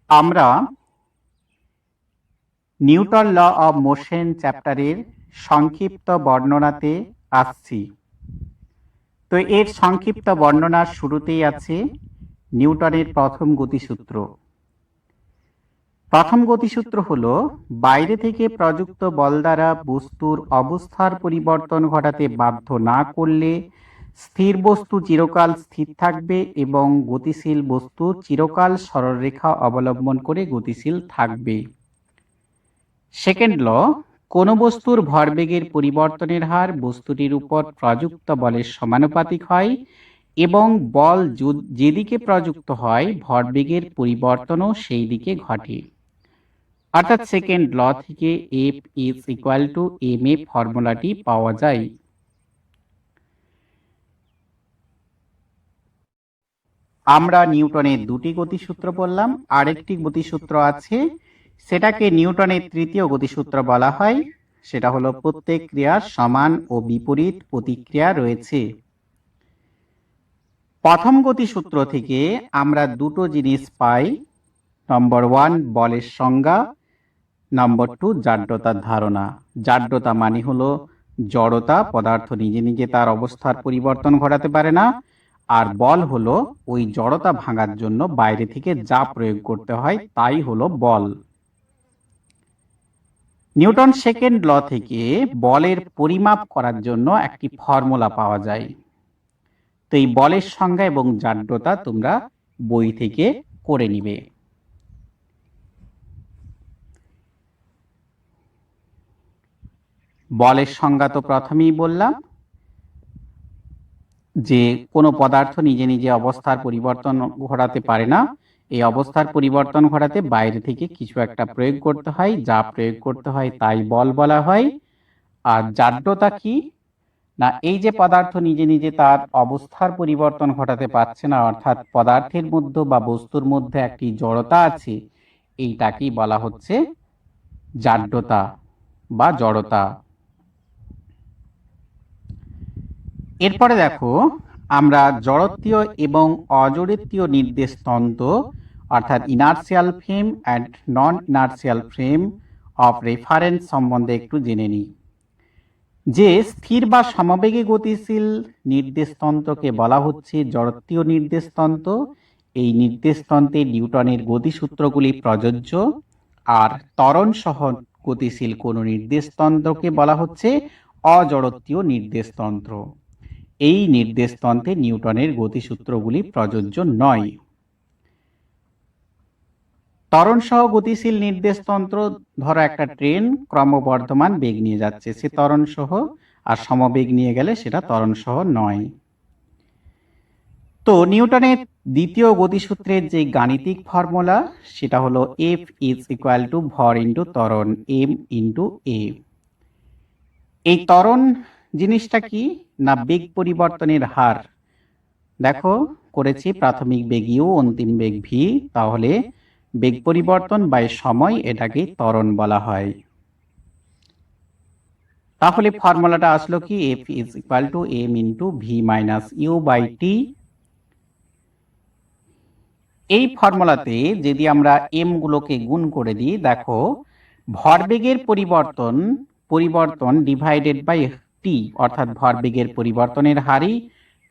আমরা Newton law of motion চ্যাপ্টারের সংক্ষিপ্ত বর্ণনাতে আসছি। তো এর সংক্ষিপ্ত বর্ণনার শুরুতেই আছে নিউটনের প্রথম গতিসূত্র। প্রথম গতিসূত্র হলো বাইরে থেকে প্রযুক্ত বল দ্বারা বস্তুর অবস্থার পরিবর্তন ঘটাতে বাধ্য না করলে স্থির বস্তু চিরকাল স্থির থাকবে এবং গতিশীল বস্তু চিরকাল সরলরেখা অবলম্বন করে গতিশীল থাকবে। সেকেন্ড ল, কোন বস্তুর ভরবেগের পরিবর্তনের হার বস্তুটির উপর প্রযুক্ত বলের সমানুপাতিক হয় এবং বল যেদিকে প্রযুক্ত হয় ভরবেগের পরিবর্তনও সেই দিকে ঘটে। অর্থাৎ সেকেন্ড ল থেকে F is equal to M A ফর্মুলাটি পাওয়া যায়। আমরা নিউটনের দুটি গতিসূত্র বললাম, আরেকটি গতিসূত্র আছে, সেটাকে নিউটনের তৃতীয় গতিসূত্র বলা হয়। সেটা হলো প্রত্যেক ক্রিয়ার সমান ও বিপরীত প্রতিক্রিয়া রয়েছে। প্রথম গতিসূত্র থেকে আমরা দুটো জিনিস পাই। নম্বর 1 বলের সংজ্ঞা, নম্বর 2 জাড্যতার ধারণা। জাড্যতা মানে হলো জড়তা, পদার্থ নিজে নিজে তার অবস্থার পরিবর্তন ঘটাতে পারে না। আর বল হলো ওই জড়তা ভাঙার জন্য বাইরে থেকে যা প্রয়োগ করতে হয় তাই হলো বল। নিউটন সেকেন্ড ল থেকে বলের পরিমাপ করার জন্য একটি ফর্মুলা পাওয়া যায়। তো এই বলের সংজ্ঞা এবং জাড্যতা তোমরা বই থেকে করে নিবে। বলের সংজ্ঞা তো প্রথমেই বললাম যে কোনো পদার্থ নিজে নিজে অবস্থার পরিবর্তন ঘটাতে পারে না। এই অবস্থার পরিবর্তন ঘটাতে বাইরে থেকে কিছু একটা প্রয়োগ করতে হয়, যা প্রয়োগ করতে হয় তাই বল বলা হয়। আর জাড্যতা কি না, এই যে পদার্থ নিজে নিজে তার অবস্থার পরিবর্তন ঘটাতে পারছে না, অর্থাৎ পদার্থের মধ্যে বা বস্তুর মধ্যে একটি জড়তা আছে, এইটাকেই বলা হচ্ছে জাড্যতা বা জড়তা। এরপরে দেখো, আমরা জড়ত্বীয় এবং অজড়ত্বীয় নির্দেশতন্ত্র অর্থাৎ inertial frame and non inertial frame of reference সম্বন্ধে একটু জেনে নিই। যে স্থির বা সমবেগে গতিশীল নির্দেশতন্ত্রকে বলা হচ্ছে জড়ত্বীয় নির্দেশতন্ত্র। এই নির্দেশতন্ত্রে নিউটনের গতিসূত্রগুলি প্রযোজ্য। আর ত্বরণ সহ গতিশীল কোনো নির্দেশতন্ত্রকে বলা হচ্ছে অজড়ত্বীয় নির্দেশতন্ত্র। এই নির্দেশতন্ত্রে নিউটনের গতিসূত্রগুলি প্রযোজ্য নয়। ত্বরণ সহ গতিশীল নির্দেশতন্ত্র, ধরো একটা ট্রেন ক্রমবর্ধমান বেগ নিয়ে যাচ্ছে, সে ত্বরণ সহ, আর সমবেগ নিয়ে গেলে সেটা ত্বরণ সহ নয়। তো নিউটনের দ্বিতীয় গতিসূত্রের যে গাণিতিক ফর্মুলা সেটা হলো এফ ইজ ইকুয়াল টু ভর ইন্টু ত্বরণ, এম ইন্টু এ। এই ত্বরণ জিনিসটা কি না, বেগ পরিবর্তনের হার। দেখো করেছি প্রাথমিক বেগ ইউ, অন্তিম বেগ ভি, তাহলে বেগ পরিবর্তন বাই সময়, এটাকে ত্বরণ বলা হয়। তাহলে ফর্মুলাটা আসলো কি, F is equal to M into V minus U by T. এই ফর্মুলাতে যদি আমরা এম গুলোকে গুণ করে দিই, দেখো ভরবেগের পরিবর্তন ডিভাইডেড বাই টি, অর্থাৎ ভরবেগের পরিবর্তনের হারই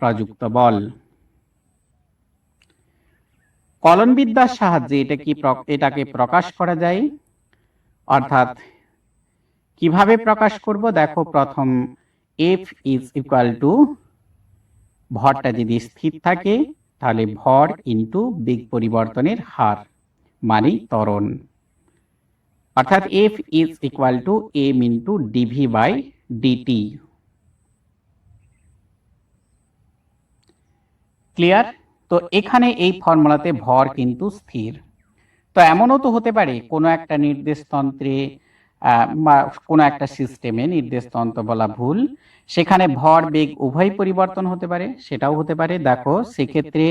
প্রযুক্ত বল। কলনবিদ্যার সাহায্যে এটাকে প্রকাশ করা যায়। অর্থাৎ কিভাবে প্রকাশ করব, দেখো প্রথম এফ ইজ ইকুয়াল টু, ভরটা যদি স্থির থাকে তাহলে ভর ইন্টু বেগ পরিবর্তনের হার মানে ত্বরণ, অর্থাৎ F is equal to M into dv by dt. Clear? তো এখানে এই ফর্মুলাতে ভর কিন্তু স্থির। তো এমনও তো হতে পারে কোনো একটা নির্দেশতন্ত্রে কোনো একটা সিস্টেমে, নির্দেশতন্ত্র বলা ভুল, সেখানে ভর বেগ উভয় পরিবর্তন হতে পারে, সেটাও হতে পারে। দেখো সেক্ষেত্রে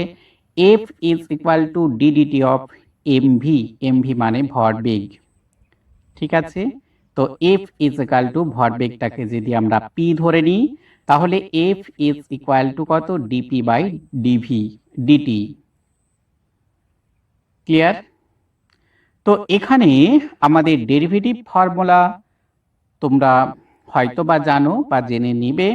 F is equal two DDT of MV, MV মানে ভর বেগ, ঠিক আছে। তো এফ ইজ ইকুয়াল টু ভর বেগটাকে যদি আমরা পি ধরে নিই, তাহলে এফ ইজ ইকুয়াল টু কত, dp by dv dt. Clear? তো এখানে আমাদের ডেরিভেটিভ ফর্মুলা তোমরা হয়তো বা জানো বা জেনে নিবে।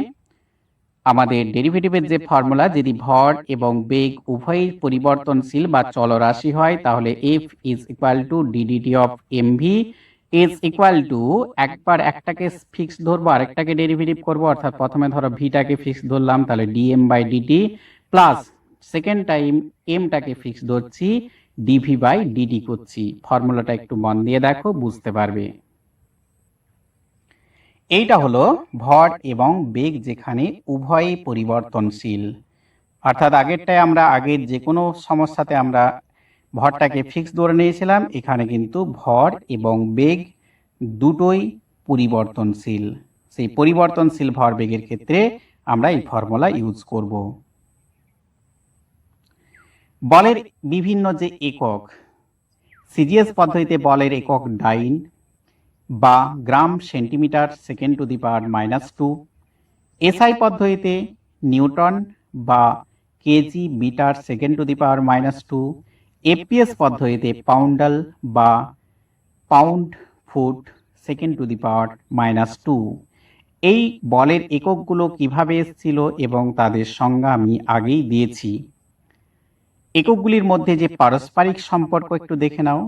আমাদের ডেরিভেটিভের যে ফর্মুলা, যদি ভর এবং বেগ উভয়ই পরিবর্তনশীল বা চলরাশি হয়, তাহলে F is equal two DDT of m v is equal two, একবার একটাকে ফিক্স ধরবো আরেকটাকে ডেরিভেটিভ করবো, অর্থাৎ প্রথমে ধরো ভিটাকে ফিক্স ধরলাম, তাহলে D M by D T plus second time এমটাকে ফিক্স ধরছি, ডিভি বাই ডিটি করছি। ফর্মুলাটা একটু মন দিয়ে দেখো, বুঝতে পারবে। এইটা হলো ভর এবং বেগ যেখানে উভয়ই পরিবর্তনশীল, অর্থাৎ আগেরটায় আমরা আগের যে কোনো সমস্যাতে আমরা ভরটাকে ফিক্স ধরে নিয়েছিলাম, এখানে কিন্তু ভর এবং বেগ দুটোই পরিবর্তনশীল। সেই পরিবর্তনশীল ভর বেগের ক্ষেত্রে আমরা এই ফর্মুলা ইউজ করব। বলের বিভিন্ন যে একক, সিজিএস পদ্ধতিতে বলের একক ডাইন বা gram centimetre second to the power -2, SI পদ্ধতিতে নিউটন বা KG metre second to the power -2, FPS পদ্ধতিতে পাউন্ডাল বা pound foot second to the power -2। এই বলের এককগুলো কিভাবে এসেছিল এবং তাদের সংজ্ঞা আমি আগেই দিয়েছি। এককগুলির মধ্যে যে পারস্পরিক সম্পর্ক একটু দেখে নাও।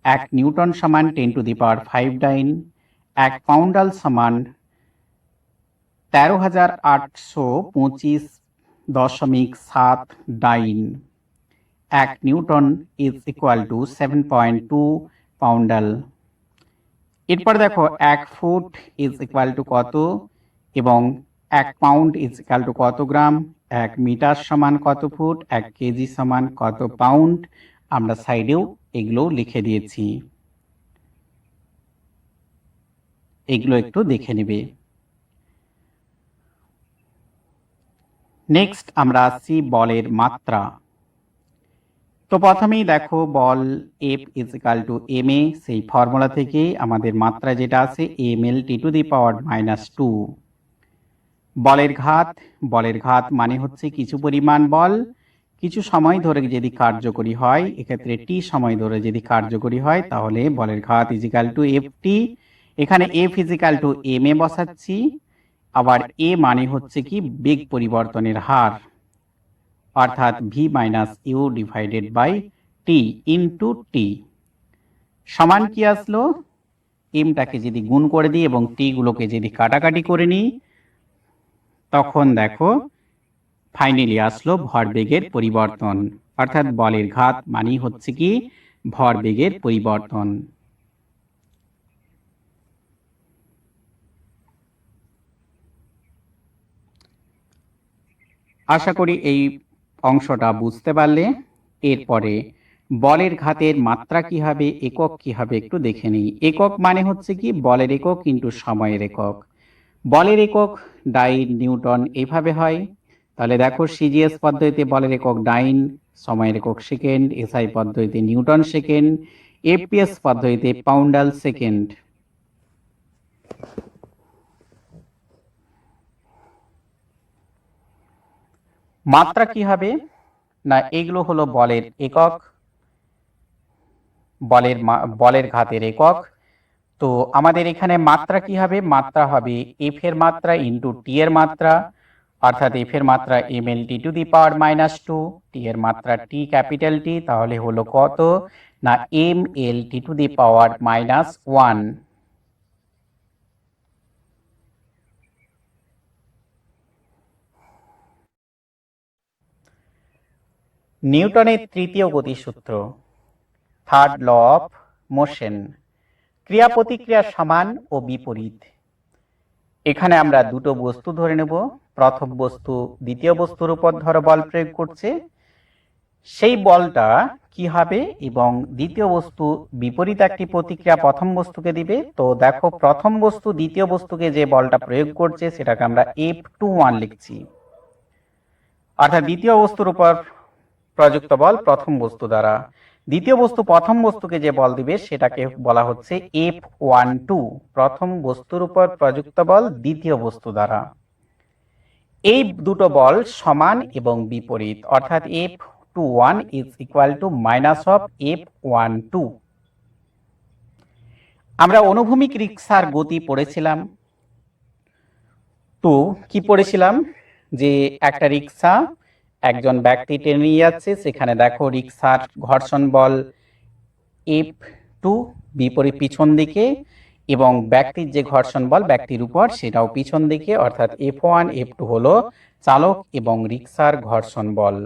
1 নিউটন সমান 10 two the power 5 dine, 1 poundal সমান 13,825.7 ডাইন, 1 Newton is equal two 7.2 poundal. এরপর দেখো 1 ফুট ইজ ইকুয়াল টু কত এবং 1 পাউন্ড ইজ ইকুয়াল টু কত গ্রাম, 1 মিটার সমান কত ফুট, 1 কেজি সমান কত পাউন্ড। আমরা সাইডেও এগুলো লিখে দিয়েছি, এগুলো একটু দেখে নেবে। নেক্সট আমরা আসছি বলের মাত্রা। তো প্রথমেই দেখো বল F is equal to M A, সেই ফর্মুলা থেকে আমাদের মাত্রা যেটা আছে M L T two the power -2। বলের ঘাত, বলের ঘাত মানে হচ্ছে কিছু পরিমাণ বল কিছু সময় ধরে যদি কার্যকরী হয়, এক্ষেত্রে টি সময় ধরে যদি কার্যকরী হয়, তাহলে বলের ঘাত is equal to F T. এখানে F is equal to M A বসাচ্ছি, আবার এ মানে হচ্ছে কি বেগ পরিবর্তনের হার, অর্থাৎ V minus U divided by T into T সমান কি আসলো, এমটাকে যদি গুণ করে দিই এবং টি গুলোকে যদি কাটাকাটি করে নিই, তখন দেখো ফাইনালি আসলো ভরবেগের পরিবর্তন, অর্থাৎ বলের ঘাত মানেই হচ্ছে কি ভরবেগের পরিবর্তন। আশা করি এই অংশটা বুঝতে পারলে। এরপরে বলের ঘাতের মাত্রা কি হবে, একক কি হবে একটু দেখে নিই। একক মানে হচ্ছে কি বলের একক ইন্টু সময়ের একক। বলের একক ডাইন নিউটন এইভাবে হয়, তাহলে দেখো সিজিএস পদ্ধতিতে বলের একক ডাইন, সময়ের একক সেকেন্ড, এসআই পদ্ধতিতে নিউটন সেকেন্ড, এপিএস পদ্ধতিতে পাউন্ডাল সেকেন্ড। মাত্রা কি হবে না, এগুলো হলো বলের একক, বলের ঘাতের একক। তো আমাদের এখানে মাত্রা কি হবে, মাত্রা হবে এফ এর মাত্রা ইন্টু টি এর মাত্রা, অর্থাৎ এফ এর মাত্রা M L T two the power -2, টি এর মাত্রা টি ক্যাপিটাল টি, তাহলে হলো কত না M L T two the পাওয়ার -1। নিউটনের তৃতীয় গতিসূত্র, থার্ড ল অফ মোশন, ক্রিয়া প্রতিক্রিয়া সমান ও বিপরীত। এখানে আমরা দুটো বস্তু ধরে নেব, প্রথম বস্তু দ্বিতীয় বস্তুর উপর ধরো বল প্রয়োগ করছে, সেই বলটা কি হবে এবং দ্বিতীয় বস্তু বিপরীত একটি প্রতিক্রিয়া প্রথম বস্তুকে দিবে। তো দেখো প্রথম বস্তু দ্বিতীয় বস্তুকে যে বলটা প্রয়োগ করছে সেটাকে আমরা F21 লিখছি, অর্থাৎ দ্বিতীয় বস্তুর উপর প্রযুক্ত বল প্রথম বস্তু দ্বারা, দ্বিতীয় বস্তু প্রথম বস্তুকে যে বল দিবে সেটাকে বলা হচ্ছে F12, প্রথম বস্তুর উপর প্রযুক্ত বল দ্বিতীয় বস্তু দ্বারা। এই দুটো বল সমান এবং বিপরীত, অর্থাৎ F21 is equal to minus of F12। আমরা অনুভূমিক রিকশার গতি পড়েছিলাম। তো কি পড়েছিলাম যে একটা রিকশা একজন ব্যক্তি টেনে নিয়ে যাচ্ছে, সেখানে দেখো রিকশার ঘর্ষণ বল F2 বিপরীত পিছন দিকে, এবং ব্যক্তির যে ঘর্ষণ বল ব্যক্তির উপর সেটাও পিছন দিকে, অর্থাৎ F1 F2 হলো চালক এবং রিকশার ঘর্ষণ বল।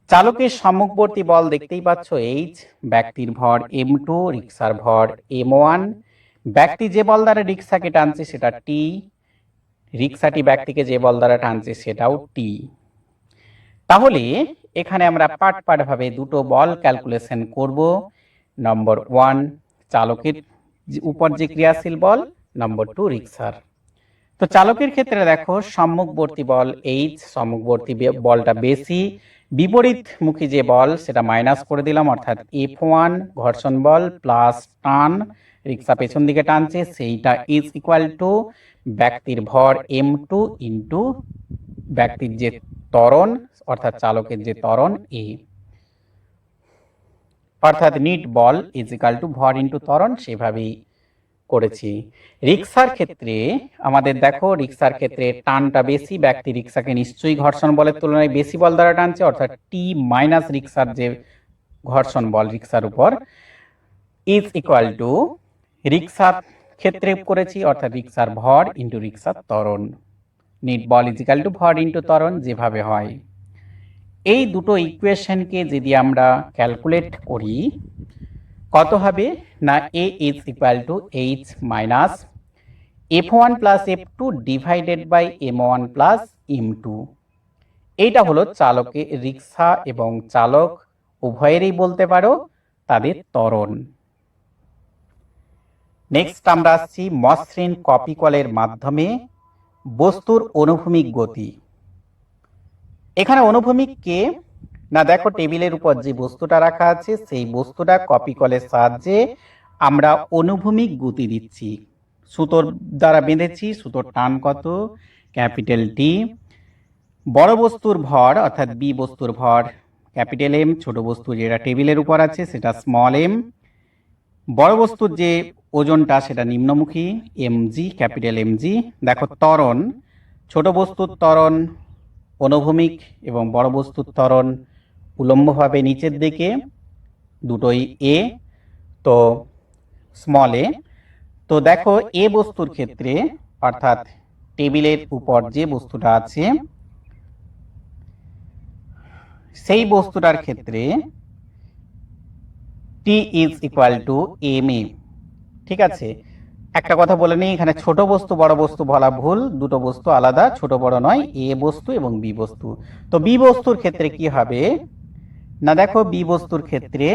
চালকের সম্মুখবর্তী বল দেখতেই পাচ্ছ H, ব্যক্তির ভর M2, রিকশার ভর M1। ব্যক্তি যে বল দ্বারা রিকশাকে টানছে সেটা T, রিকশাটি ব্যক্তিকে যে বল দ্বারা টানছে সেটাও T। তাহলে এখানে আমরা পার্ট পার্ট ভাবে দুটো বল ক্যালকুলেশন করব। নম্বর 1 চালকের উপর যে ক্রিয়াশীল বল, নম্বর 2 রিকশার। তো চালকের ক্ষেত্রে দেখো সম্মুখবর্তী বল H, সম্মুখবর্তী বলটা বেশি, বিপরীতমুখী যে বল সেটা মাইনাস করে দিলাম, অর্থাৎ F1 ঘর্ষণ বল প্লাস টান, রিকশা পেছন দিকে টানছে, সেইটা ইজ ইকুয়াল টু ব্যক্তির ভর M2 ইন্টু ব্যক্তির যে ত্বরণ অর্থাৎ চালকের যে ত্বরণ A, অর্থাৎ নিট বল ইজ ইকুয়াল টু ভর ইন্টু ত্বরণ, সেভাবেই করেছি। রিকশার ক্ষেত্রে আমাদের দেখো রিকশার ক্ষেত্রে টানটা বেশি, ব্যক্তি রিকশাকে নিশ্চয়ই ঘর্ষণ বলের তুলনায় বেশি বল দ্বারা টানছে, অর্থাৎ টি মাইনাস রিকশার যে ঘর্ষণ বল রিকশার উপর ইজ ইকুয়াল টু রিকশার ক্ষেত্রে করেছি, অর্থাৎ রিকশার ভর ইন্টু রিকশার ত্বরণ। নিট বল ইজ ইকুয়াল টু ভর ইন্টু ত্বরণ যেভাবে হয়। এই দুটো ইকুয়েশনকে যদি আমরা ক্যালকুলেট করি কত হবে না, A is equal to H minus F1 plus F2 divided by M1 plus M2। এইটা হলো চালকের রিকশা এবং চালক উভয়েরই বলতে পারো তাদের ত্বরণ। নেক্সট আমরা আসছি মসৃণ কপি কলের মাধ্যমে বস্তুর অনুভূমিক গতি। এখানে অনুভূমিককে না দেখো টেবিলের উপর যে বস্তুটা রাখা আছে সেই বস্তুটা কপি কলের সাহায্যে আমরা অনুভূমিক গতি দিচ্ছি। সুতোর দ্বারা বেঁধেছি, সুতোর টান কত, ক্যাপিটাল টি। বড় বস্তুর ভর অর্থাৎ বি বস্তুর ভর ক্যাপিটাল এম, ছোট বস্তু যেটা টেবিলের উপর আছে সেটা স্মল এম। বড় বস্তুর যে ওজনটা সেটা নিম্নমুখী এমজি, ক্যাপিটাল এমজি। দেখো ত্বরণ, ছোট বস্তুর ত্বরণ অনুভূমিক এবং বড় বস্তুর ত্বরণ উলম্বভাবে নিচের দিকে, দুটোই এ, তো স্মল এ। তো দেখো এ বস্তুর ক্ষেত্রে অর্থাৎ টেবিলের উপর যে বস্তুটা আছে সেই বস্তুটার ক্ষেত্রে টি ইজ ইকুয়াল টু এম এ। ঠিক আছে, একটা কথা বলে নিই, এখানে ছোট বস্তু বড় বস্তু বলা ভুল, দুটো বস্তু আলাদা, ছোট বড় নয়, এ বস্তু এবং বি বস্তু। তো বি বস্তুর ক্ষেত্রে কি হবে না দেখো বি বস্তুর ক্ষেত্রে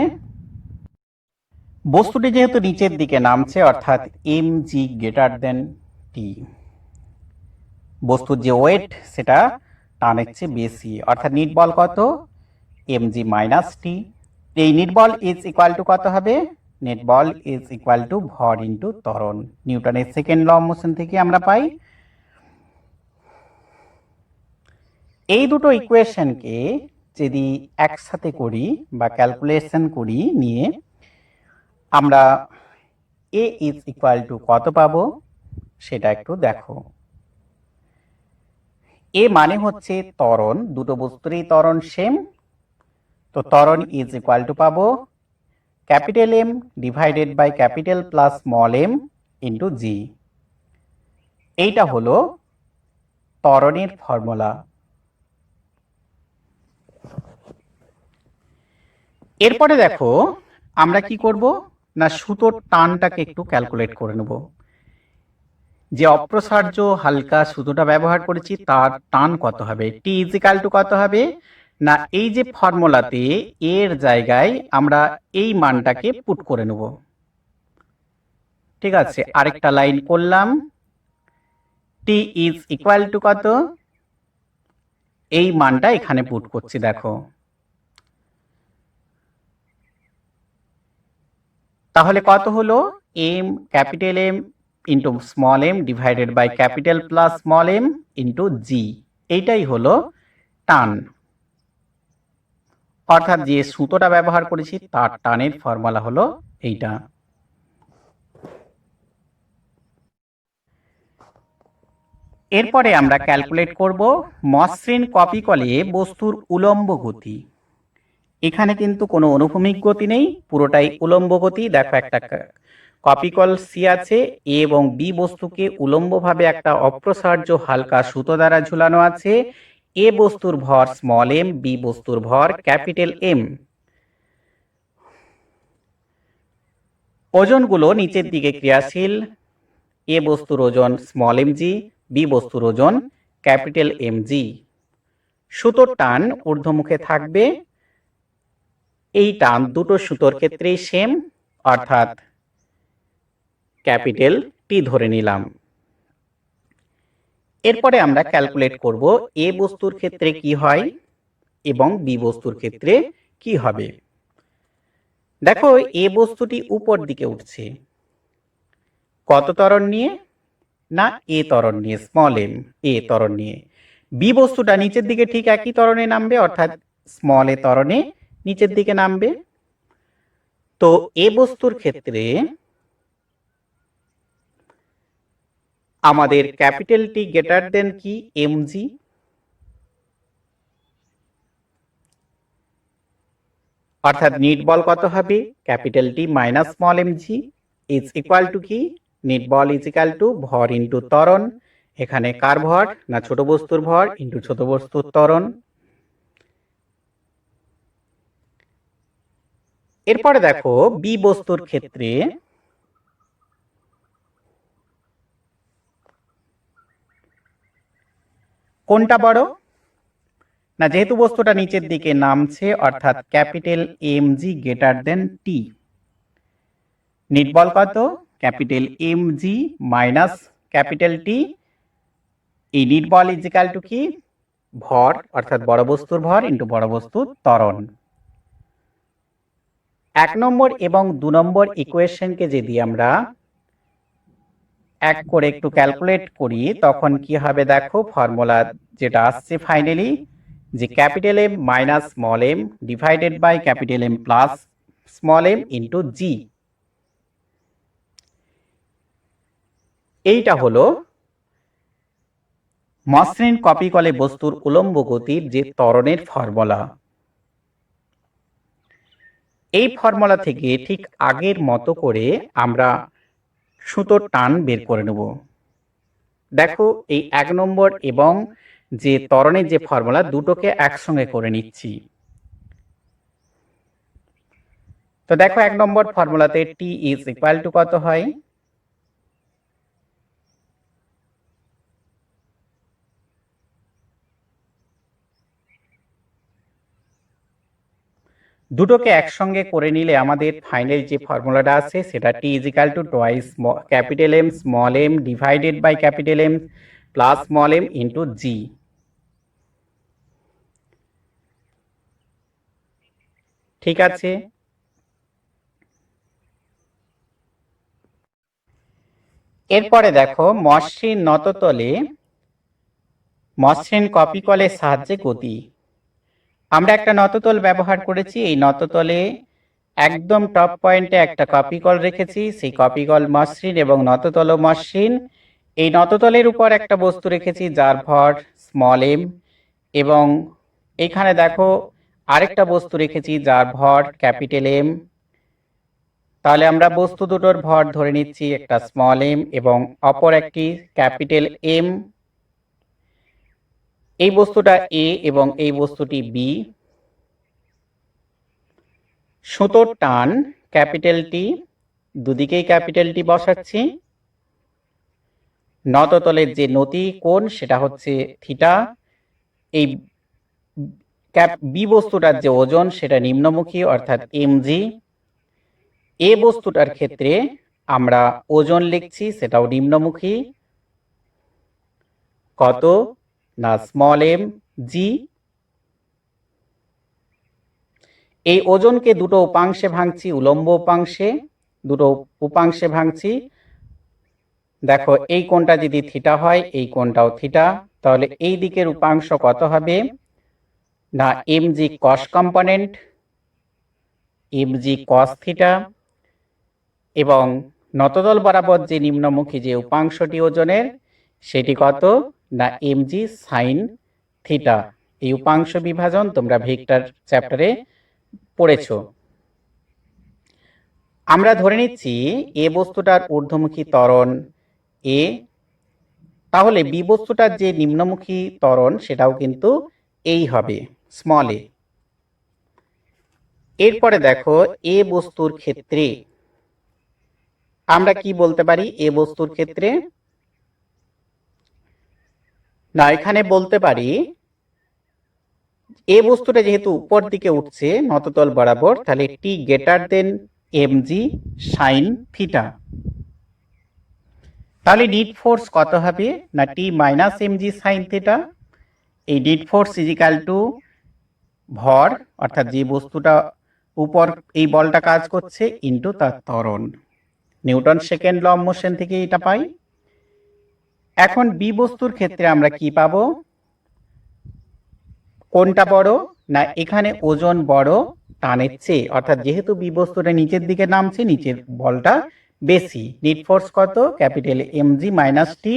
বস্তুটি যেহেতু নিচের দিকে নামছে অর্থাৎ এম জি গ্রেটার দেন টি, বস্তুর যে ওয়েট সেটা টানের চেয়ে বেশি, অর্থাৎ নিট বল কত এম জি মাইনাস টি। এই নিট বল ইজ ইকুয়াল টু কত হবে, নেট বল ইজ ইকুয়াল টু ভর ইন্টু ত্বরণ। নিউটনের সেকেন্ড ল অফ মোশন থেকে আমরা পাই। এই দুটো ইকুয়েশনকে যদি একসাথে করি বা ক্যালকুলেশন করি নিয়ে আমরা এ ইজ ইকুয়াল টু কত পাবো সেটা একটু দেখো। এ মানে হচ্ছে ত্বরণ, দুটো বস্তুরই ত্বরণ সেম, তো ত্বরণ ইজ ইকুয়াল টু পাবো capital M divided by capital plus small M into G. এইটা হলো ত্বরণের ফর্মুলা। এরপরে দেখো আমরা কি করব না সুতোর টানটাকে একটু ক্যালকুলেট করে নেব। যে অপ্রসার্য হালকা সুতোটা ব্যবহার করেছি তার টান কত হবে, টি ইজ ইকুয়াল টু কত হবে না, এই যে ফর্মুলাতে এর জায়গায় আমরা এই মানটাকে পুট করে নেব। ঠিক আছে, আরেকটা লাইন করলাম, টি ইজ ইকুয়াল টু কত, এই মানটা এখানে পুট করছি। দেখো তাহলে কত হলো, M capital M into small M divided by capital plus small M into G. এইটাই হলো টান, অর্থাৎ যে সুতোটা ব্যবহার করেছি তার টানের ফর্মুলা হলো এইটা। এরপরে আমরা ক্যালকুলেট করব মসৃণ কপিকলে বস্তুর উলম্ব গতি। এখানে কিন্তু কোনো অনুভূমিক গতি নেই, পুরোটাই উলম্ব গতি। দেখো একটা কপিকল সি আছে, এ এবং বি বস্তুকে উলম্বভাবে একটা অপ্রসার্য হালকা সুতো দ্বারা ঝুলানো আছে। এ বস্তুর ভর স্মল এম, বি বস্তুর ভর ক্যাপিটাল এম। ওজনগুলো নিচের দিকে ক্রিয়াশীল। এ বস্তুর ওজন স্মল এম জি, বি বস্তুর ওজন ক্যাপিটাল এম জি। সুতোর টান ঊর্ধ্বমুখে থাকবে। এই টান দুটো সুতোর ক্ষেত্রেই সেম, অর্থাৎ ক্যাপিটাল টি ধরে নিলাম। এরপরে আমরা ক্যালকুলেট করব এ বস্তুর ক্ষেত্রে কি হয় এবং বি বস্তুর ক্ষেত্রে কি হবে। দেখো এ বস্তুটি উপর দিকে উঠছে, কত ত্বরণ নিয়ে? না, এ ত্বরণ নিয়ে, স্মল এম, এ ত্বরণ নিয়ে। বি বস্তুটা নিচের দিকে ঠিক একই ত্বরণে নামবে, অর্থাৎ স্মল এ ত্বরণে নিচের দিকে নামবে। তো এ বস্তুর ক্ষেত্রে আমাদের ক্যাপিটাল টি গ্রেটার দেন কি এম জি, অর্থাৎ নিট বল কত হবে? Capital T minus small M G is equal to কি? নিট বল ইজ ইকুয়াল টু ভর ইন্টু ত্বরণ। এখানে কার ভর? না ছোট বস্তুর ভর ইন্টু ছোট বস্তুর ত্বরণ। এরপরে দেখো বি বস্তুর ক্ষেত্রে কোনটা বড়? না, যেহেতু বস্তুটা নিচের দিকে নামছে, অর্থাৎ capital M G greater than T. Net বল কত? Capital M G minus capital T. এই নিট বল ইজ ইকুয়াল টু কি? ভর, অর্থাৎ বড় বস্তুর ভর ইন্টু বড় বস্তুর ত্বরণ। 1 নম্বর এবং 2 নম্বর ইকুয়েশনকে যদি আমরা এক করে একটু ক্যালকুলেট করি, তখন কি হবে দেখো, ফর্মুলা যেটা আসছে ফাইনালি, যে capital M minus small M divided by capital M plus small M into G. এইটা হলো মসৃণ কপিকলে বস্তুর উলম্ব গতির যে ত্বরণের ফর্মুলা। এই ফর্মুলা থেকে ঠিক আগের মতো করে আমরা সুতোর টান বের করে নেব। দেখো এই 1 নম্বর এবং যে ত্বরণের যে ফর্মুলা, দুটোকে একসঙ্গে করে নিচ্ছি। তো দেখো 1 নম্বর ফর্মুলাতে টি ইজ ইকুয়াল টু কত হয়? দুটোকে একসঙ্গে করে নিলে আমাদের ফাইনাল যে ফর্মুলাটা আছে সেটা T is equal to twice capital M small M divided by capital M plus small M into G. ঠিক আছে, এরপরে দেখো মসৃণ নততলে মসৃণ কপিকলের সাহায্যে গতি। আমরা একটা নততল ব্যবহার করেছি। এই নততলে একদম টপ পয়েন্টে একটা কপিকল রেখেছি, সেই কপিকল মসৃণ এবং নততল মসৃণ। এই নততলের উপর একটা বস্তু রেখেছি যার ভর স্মল এম, এবং এখানে দেখো আরেকটা বস্তু রেখেছি যার ভর ক্যাপিটাল এম। তাহলে আমরা বস্তু দুটোর ভর ধরে নিচ্ছি, একটা স্মল এম এবং অপর একটি ক্যাপিটাল এম। এই বস্তুটা এ এবং এই বস্তুটি বি। সুতোর টান ক্যাপিটাল টি, দুদিকেই ক্যাপিটাল টি বসাচ্ছি। নততলের যে নতি কোণ সেটা হচ্ছে থিটা। এই বি বস্তুটার যে ওজন সেটা নিম্নমুখী, অর্থাৎ এমজি। এ বস্তুটার ক্ষেত্রে আমরা ওজন লিখছি, সেটাও নিম্নমুখী। কত? না স্মল এম জি। এই ওজনকে দুটো উপাংশে ভাঙছি, উলম্ব উপাংশে, দুটো উপাংশে ভাঙছি। দেখো এই কোণটা যদি থিটা হয়, এই কোণটাও থিটা, তাহলে এই দিকের উপাংশ কত হবে? না এমজি কস কম্পোনেন্ট, এমজি কস থিটা। এবং নততল বরাবর যে নিম্নমুখী যে উপাংশটি ওজনের, সেটি কত? না এমজি সাইন থিটা। এই উপাংশ বিভাজন তোমরা ভেক্টর চ্যাপ্টারে পড়েছো। আমরা ধরে নিচ্ছি এ বস্তুটার ঊর্ধ্বমুখী ত্বরণ এ, তাহলে বি বস্তুটার যে নিম্নমুখী ত্বরণ সেটাও কিন্তু এই হবে, স্মল এ। এরপরে দেখো এ বস্তুর ক্ষেত্রে আমরা কি বলতে পারি? এ বস্তুর ক্ষেত্রে না, এখানে বলতে পারি এ বস্তুটা যেহেতু উপর দিকে উঠছে নততল বরাবর, তাহলে T greater than MG sine theta. তাহলে নিট ফোর্স কত হবে? না T minus MG sine theta. এই নিট ফোর্স ইজিক্যাল টু ভর, অর্থাৎ যে বস্তুটা উপর এই বলটা কাজ করছে, ইন্টু তার ত্বরণ। Newton second law of motion থেকে এটা পাই। এখন বি বস্তুর ক্ষেত্রে আমরা কি পাবো? কোনটা বড়? না এখানে ওজন বড় টানের চেয়ে, অর্থাৎ যেহেতু বি বস্তুটা নিচের দিকে নামছে, নিচের বলটা বেশি। নিট ফোর্স কত? Capital MG minus T.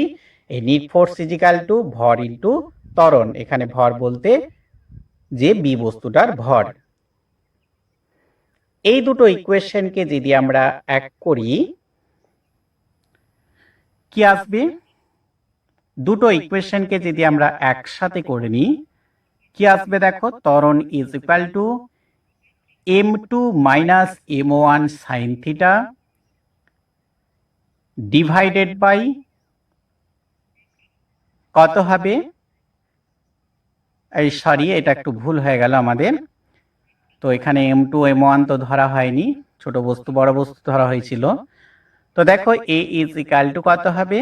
এই নিট ফোর্স ইজিক্যাল টু ভর ইন্টু ত্বরণ। এখানে ভর বলতে যে বি বস্তুটার ভর। এই দুটো ইকুয়েশনকে যদি আমরা এক করি কি আসবে? দুটো ইকুয়েশনকে যদি আমরা একসাথে করে নিই কি আসবে দেখো? ত্বরণ is equal to m2 minus m1 sine theta divided by কত হবে? এই সরি, এটা একটু ভুল হয়ে গেল আমাদের। তো এখানে m2 m1 তো ধরা হয়নি, ছোট বস্তু বড় বস্তু ধরা হয়েছিল। তো দেখো a ইজ ইকুয়াল টু কত হবে?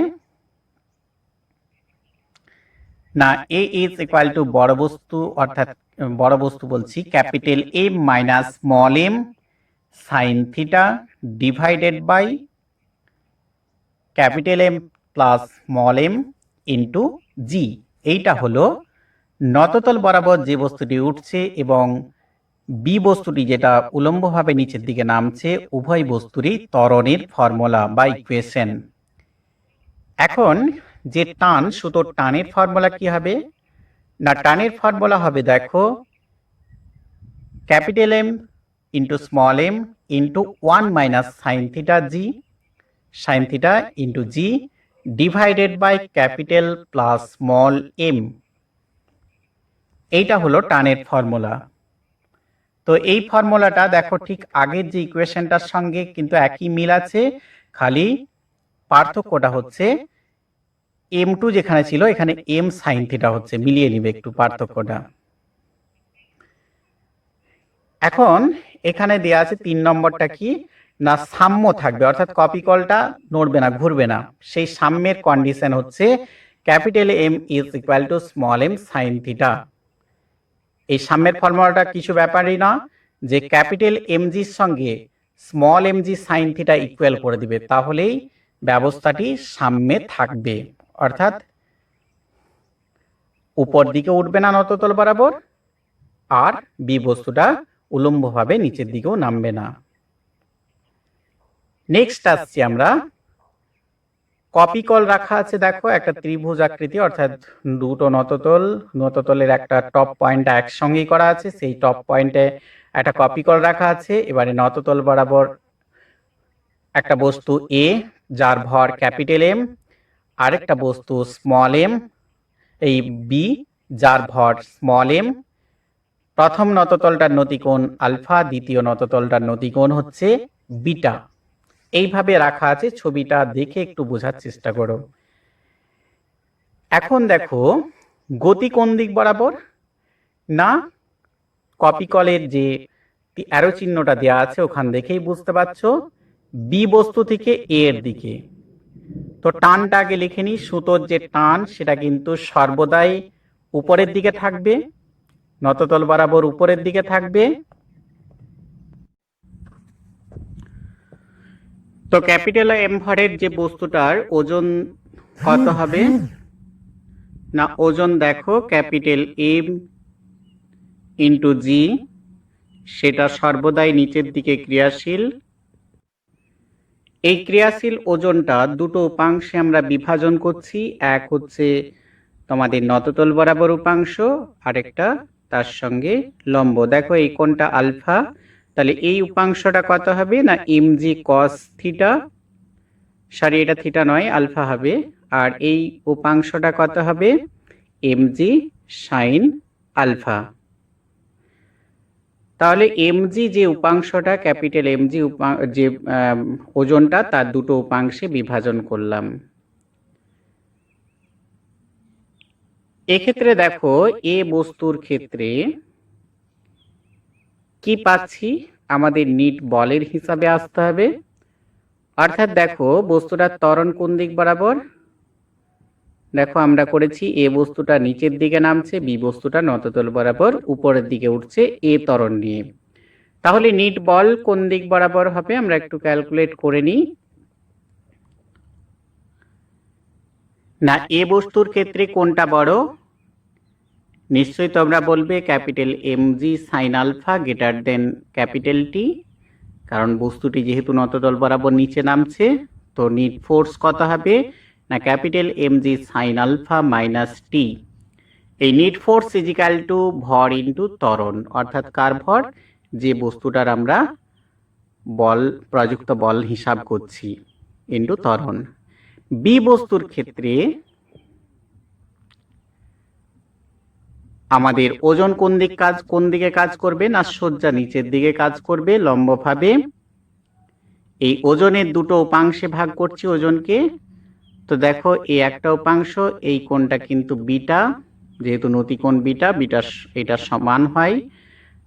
না a ইজ ইকুয়াল টু বড় বস্তু, অর্থাৎ বড় বস্তু বলছি capital M minus small m sine theta divided by capital M plus small m into G. এইটা হলো নততল বরাবর যে বস্তুটি উঠছে এবং বি বস্তুটি যেটা উলম্বভাবে নিচের দিকে নামছে, উভয় বস্তুরই ত্বরণের ফর্মুলা বা ইকুয়েশন। এখন যে টান, সুতোর টানের ফর্মুলা কি হবে? না টানের ফর্মুলা হবে দেখো capital M into small M into 1 minus sine theta G, sine theta into G divided by capital plus small M. এইটা হলো টানের ফর্মুলা। তো এই ফর্মুলাটা দেখো ঠিক আগের যে ইকুয়েশনটার সঙ্গে কিন্তু একই মিল আছে, খালি পার্থক্যটা হচ্ছে m2 যেখানে ছিল এখানে m সাইন থিটা হচ্ছে। মিলিয়ে নিবে একটু পার্থক্যটা। এখন এখানে দেয়া আছে 3 নম্বরটা কি? না সাম্য থাকবে, অর্থাৎ কপি কলটা নড়বে না, ঘুরবে না। সেই সাম্যের কন্ডিশন হচ্ছে capital M is equal to small m sine theta. এই সাম্যের ফর্মুলাটা কিছু ব্যাপারই না, যে ক্যাপিটাল এমজির সঙ্গে small MG sine theta equal করে দিবে, তাহলেই ব্যবস্থাটি সাম্যে থাকবে। অর্থাৎ উপর দিকে উঠবে না নততল বরাবর, আর বি বস্তুটা উলম্বভাবে নিচের দিকেও নামবে না। নেক্সট আসছি আমরা, কপিকল রাখা আছে দেখো একটা ত্রিভুজ আকৃতি, অর্থাৎ দুটো নততল, নততলের একটা টপ পয়েন্ট একসঙ্গেই করা আছে, সেই টপ পয়েন্টে একটা কপিকল রাখা আছে। এবারে নততল বরাবর একটা বস্তু এ যার ভর ক্যাপিটাল এম, আরেকটা বস্তু স্মল এম এই বি যার ভর স্মল এম। প্রথম নততলটার নতিকোণ আলফা, দ্বিতীয় নততলটার নতিকোণ হচ্ছে বিটা। এইভাবে রাখা আছে, ছবিটা দেখে একটু বোঝার চেষ্টা করো। এখন দেখো গতি কোন দিক বরাবর? না কপিকলের যে অ্যারো চিহ্নটা দেওয়া আছে ওখান দেখেই বুঝতে পারছো বি বস্তু থেকে এ এর দিকে। তো টানটা আগে লিখে নি, সুতোর যে টান সেটা কিন্তু সর্বদাই উপরের দিকে থাকবে, নততল বরাবর উপরের দিকে থাকবে। তো ক্যাপিটাল এম ভরের যে বস্তুটার ওজন কত হবে? না ওজন দেখো ক্যাপিটাল এম ইন্টু জি, সেটা সর্বদাই নিচের দিকে ক্রিয়াশীল। এই ক্রিয়াশীল ওজনটা দুটো উপাংশে আমরা বিভাজন করছি, এক হচ্ছে তোমাদের নততল বরাবর উপাংশ, আরেকটা তার সঙ্গে লম্ব। দেখো এই কোণটা আলফা, তাহলে এই উপাংশটা কত হবে না mg cos থিটা, সরি এটা থিটা নয় আলফা হবে, আর এই উপাংশটা কত হবে mg sin আলফা। তাহলে mg যে উপাংশটা ক্যাপিটাল mg যে ওজনটা তার দুটো উপাংশে বিভাজন করলাম। এক্ষেত্রে দেখো এ বস্তুর ক্ষেত্রে কি পাচ্ছি, আমাদের নিট বলের হিসাবে আসতে হবে। অর্থাৎ দেখো বস্তুটার ত্বরণ কোন দিক বরাবর, দেখো আমরা করেছি এ বস্তুটা নিচের দিকে নামছে, বি বস্তুটা নততল বরাবর উপরের দিকে উঠছে এ ত্বরণ নিয়ে। তাহলে নিট বল কোন দিক বরাবর হবে আমরা একটু ক্যালকুলেট করে নিই। না এ বস্তুর ক্ষেত্রে কোনটা বড়, নিশ্চয়ই তোমরা বলবে capital mg sin alpha greater than capital T, কারণ বস্তুটি যেহেতু নততল বরাবর নিচে নামছে। তো নিট ফোর্স কত হবে না capital mg sin alpha minus T. এই নিট ফোর্স ইজিক্যাল টু ভর ইন্টু ত্বরণ, অর্থাৎ কার ভর, যে বস্তুটার আমরা বল প্রযুক্ত বল হিসাব করছি, ইন্টু ত্বরণ। বি বস্তুর ক্ষেত্রে আমাদের ওজন কোন দিকে কাজ করবে না সজ্জা নিচের দিকে কাজ করবে লম্বভাবে। এই ওজনের দুটো উপাংশে ভাগ করছি ওজনকে। তো দেখো এই একটা উপাংশ, এই কোণটা কিন্তু বিটা, যেহেতু নতিকোণ বিটা, বিটা এটা সমান হয়,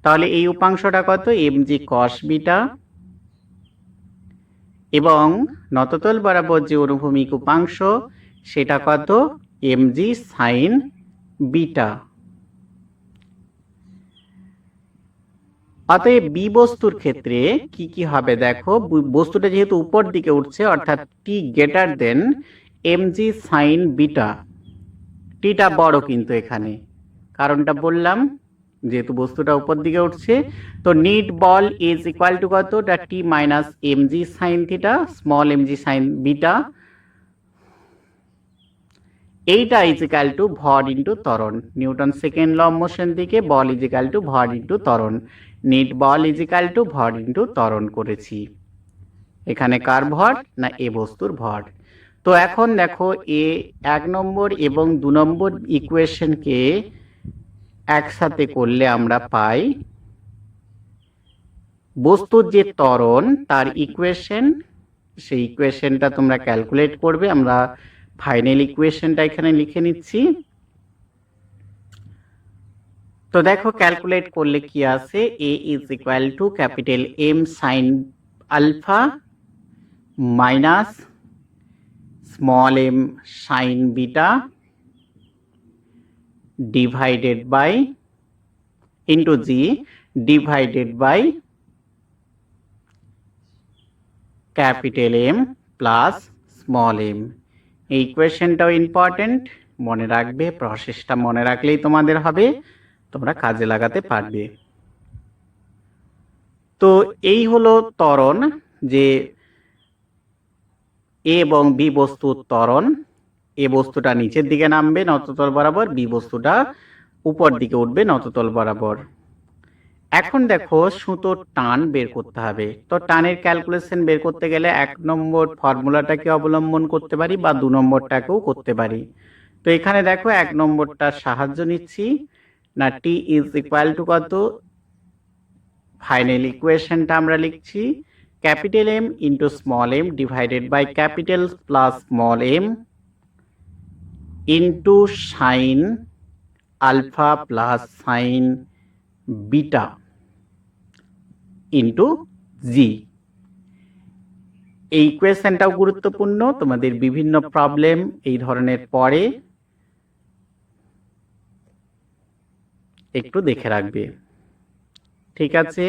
তাহলে এই উপাংশটা কত mg cos বিটা, এবং নততল বরাবর যে অনুভূমিক উপাংশ সেটা কত mg sin বিটা। অতএব বি বস্তুর ক্ষেত্রে কি কি হবে দেখো, বস্তুটা যেহেতু উপর দিকে উঠছে অর্থাৎ T greater than mg sin beta, theta বড় কিন্তু এখানে, কারণটা বললাম যেহেতু বস্তুটা উপর দিকে উঠছে। তো নিট বল ইজ ইকুয়াল টু কত T minus mg sin theta small mg sin beta, এইটা ইজ ইকুয়াল টু ভর ইন্টু ত্বরণ। Newton second law of motion দিকে বল ইজ ইকুয়াল টু ভর ইন্টু ত্বরণ, নিট বল ইজ ইকুয়াল টু ভর ইন্টু ত্বরণ করেছি। এখানে কার ভর না এ বস্তুর ভর। তো এখন দেখো এ 1 নম্বর এবং 2 নম্বর ইকুয়েশনকে একসাথে করলে আমরা পাই বস্তুর যে ত্বরণ তার ইকুয়েশন, সেই ইকুয়েশনটা তোমরা ক্যালকুলেট করবে। আমরা ফাইনাল ইকুয়েশনটা এখানে লিখে নিচ্ছি। তো দেখো ক্যালকুলেট করলে কি আসে, a is equal to capital m sin alpha minus small m sin beta divided by into g divided by capital M plus small m। এই ইকুয়েশনটাও ইম্পর্টেন্ট, মনে রাখবে, প্রসেসটা মনে রাখলেই তোমাদের হবে, তোমরা কাজে লাগাতে পারবে। তো এই হলো ত্বরণ, যে এ এবং বি বস্তুর ত্বরণ। এ বস্তুটা নিচের দিকে নামবে নততল বরাবর, বি বস্তুটা উপর দিকে উঠবে নততল বরাবর। এখন দেখো সুতোর টান বের করতে হবে। তো টানের ক্যালকুলেশন বের করতে গেলে 1 নম্বর ফর্মুলাটাকে অবলম্বন করতে পারি বা 2 নম্বরটাকেও করতে পারি। তো এখানে দেখো 1 নম্বরটার সাহায্য নিচ্ছি না, টি ইজ ইকুয়াল টু কত, ফাইনাল ইকুয়েশনটা আমরা লিখছি capital M into small m divided by capital plus small m into sine alpha plus sine beta into G. এই ইকুয়েশনটাও গুরুত্বপূর্ণ, তোমাদের বিভিন্ন প্রবলেম এই ধরনের পরে একটু দেখে রাখবে, ঠিক আছে।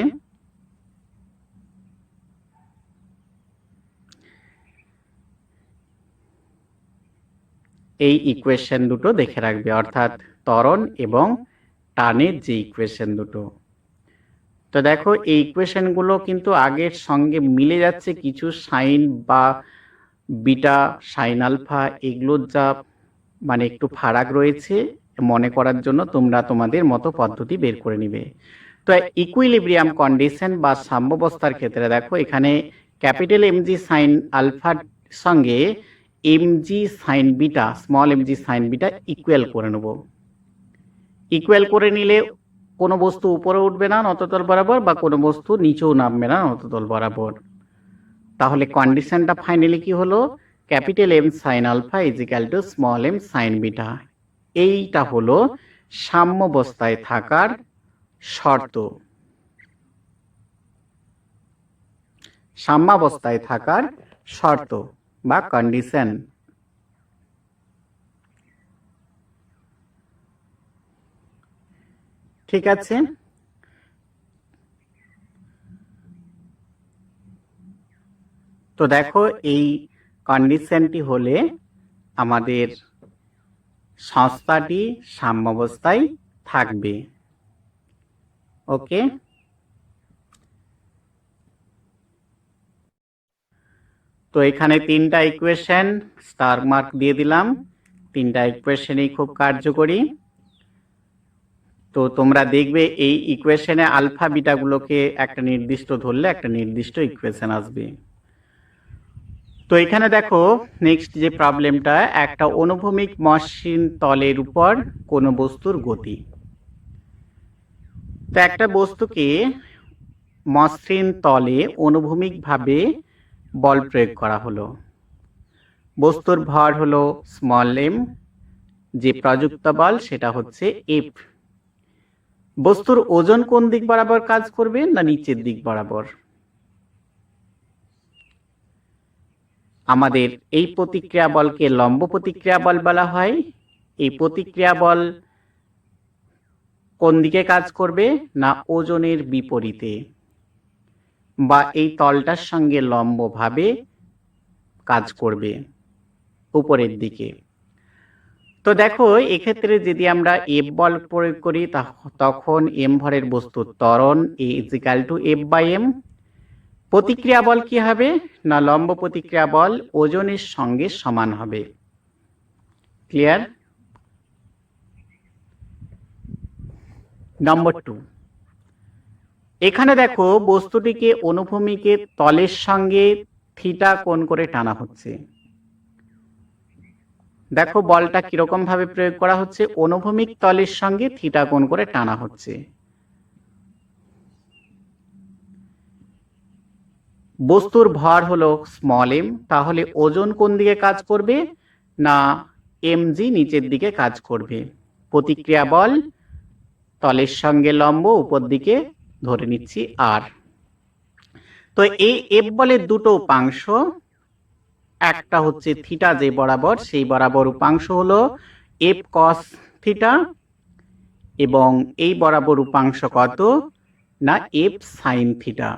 এই ইকুয়েশন দুটো দেখে রাখবে, অর্থাৎ ত্বরণ এবং টানের যে ইকুয়েশন দুটো। তো দেখো এই ইকুয়েশনগুলো কিন্তু আগের সঙ্গে মিলে যাচ্ছে, কিছু সাইন বা বিটা সাইন আলফা এগুলোর যা মানে একটু ফারাক রয়েছে মনে করার জন্য তোমরা তোমাদের মতো পদ্ধতি বের করে নিবে। তো ইকুইলিব্রিয়াম কন্ডিশন বা সাম্যাবস্থার ক্ষেত্রে দেখো এখানে ক্যাপিটাল এমজি সাইন আলফার সঙ্গে MG sign beta, small MG sign beta equal করে নেব। ইকুয়াল করে নিলে কোনো বস্তু উপরে উঠবে না নততল বরাবর, বা কোনো বস্তু নিচেও নামবে না নততল বরাবর। তাহলে কন্ডিশনটা ফাইনালি কি হলো, capital M sine alpha is equal to small M sine beta. এইটা হলো সাম্যাবস্থায় থাকার শর্ত, সাম্যাবস্থায় থাকার শর্ত বা কন্ডিশন। ঠিক আছে, তো দেখো এই কন্ডিশনটি হলে আমাদের সংস্থাটি সাম্যাবস্থায় থাকবে। ওকে, তো এখানে তিনটা ইকুয়েশন স্টার মার্ক দিয়ে দিলাম, তিনটা ইকুয়েশনই খুব কার্যকরী। তো তোমরা দেখবে এই ইকুয়েশনে আলফা বিটাগুলোকে একটা নির্দিষ্ট ধরলে একটা নির্দিষ্ট ইকুয়েশন আসবে। তো এখানে দেখো নেক্সট যে প্রবলেমটা, একটা অনুভূমিক মসৃণ তলের উপর কোনো বস্তুর গতি। তো একটা বস্তুকে মসৃণ তলে অনুভূমিকভাবে বল প্রয়োগ করা হলো। বস্তুর ভর হলো স্মল এম, যে প্রযুক্ত বল সেটা হচ্ছে এফ। বস্তুর ওজন কোন দিক বরাবর কাজ করবে, না নিচের দিক বরাবর। আমাদের এই প্রতিক্রিয়া বলকে লম্ব প্রতিক্রিয়া বল বলা হয়। এই প্রতিক্রিয়া বল কোন দিকে কাজ করবে, না ওজনের বিপরীতে বা এই তলটার সঙ্গে লম্বভাবে কাজ করবে, উপরের দিকে। তো দেখো এক্ষেত্রে যদি আমরা এফ বল প্রয়োগ করি তখন এম ভরের বস্তুর ত্বরণ A is equal to F by M. প্রতিক্রিয়া বল কি হবে, না লম্ব প্রতিক্রিয়া বল ওজনের সঙ্গে সমান হবে। ক্লিয়ার? নম্বর 2, এখানে দেখো বস্তুটিকে অনুভূমিকের তলের সঙ্গে থিটা কোণ করে টানা হচ্ছে। দেখো বলটা কিরকম ভাবে প্রয়োগ করা হচ্ছে, অনুভূমিক তলের সঙ্গে থিটা কোণ করে টানা হচ্ছে। বস্তুর ভর হলো স্মল এম, তাহলে ওজন কোন দিকে কাজ করবে, না এমজি নিচের দিকে কাজ করবে। প্রতিক্রিয়া বল তলের সঙ্গে লম্ব, উপর দিকে ধরে নিচ্ছি আর। তো এই এফ বলের দুটো উপাংশ, একটা হচ্ছে থিটা যে বরাবর, সেই বরাবর উপাংশ হলো এফ কস থিটা, এবং এই বরাবর উপাংশ কত, না এফ সাইন থিটা।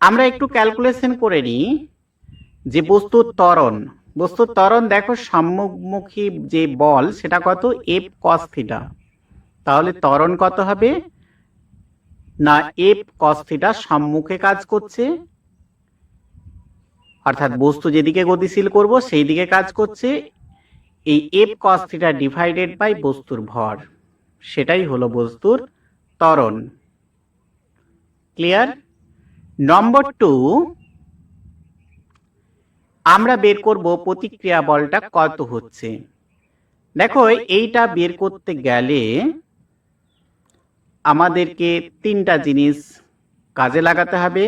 আমরা একটু ক্যালকুলেশন করে নিই যে বস্তুর ত্বরণ দেখো সম্মুখমুখী যে বল সেটা কত, এফ কস থিটা। তাহলে ত্বরণ কত হবে, না এফ কস থিটা সম্মুখে কাজ করছে, অর্থাৎ বস্তু যেদিকে গতিশীল করব সেই দিকে কাজ করছে। এই F cos theta divided by বস্তুর ভর, সেটাই হলো বস্তুর ত্বরণ। ক্লিয়ার? নম্বর 2, আমরা বের করব প্রতিক্রিয়া বলটা কত হচ্ছে। দেখো এইটা বের করতে গেলে আমাদেরকে তিনটা জিনিস কাজে লাগাতে হবে।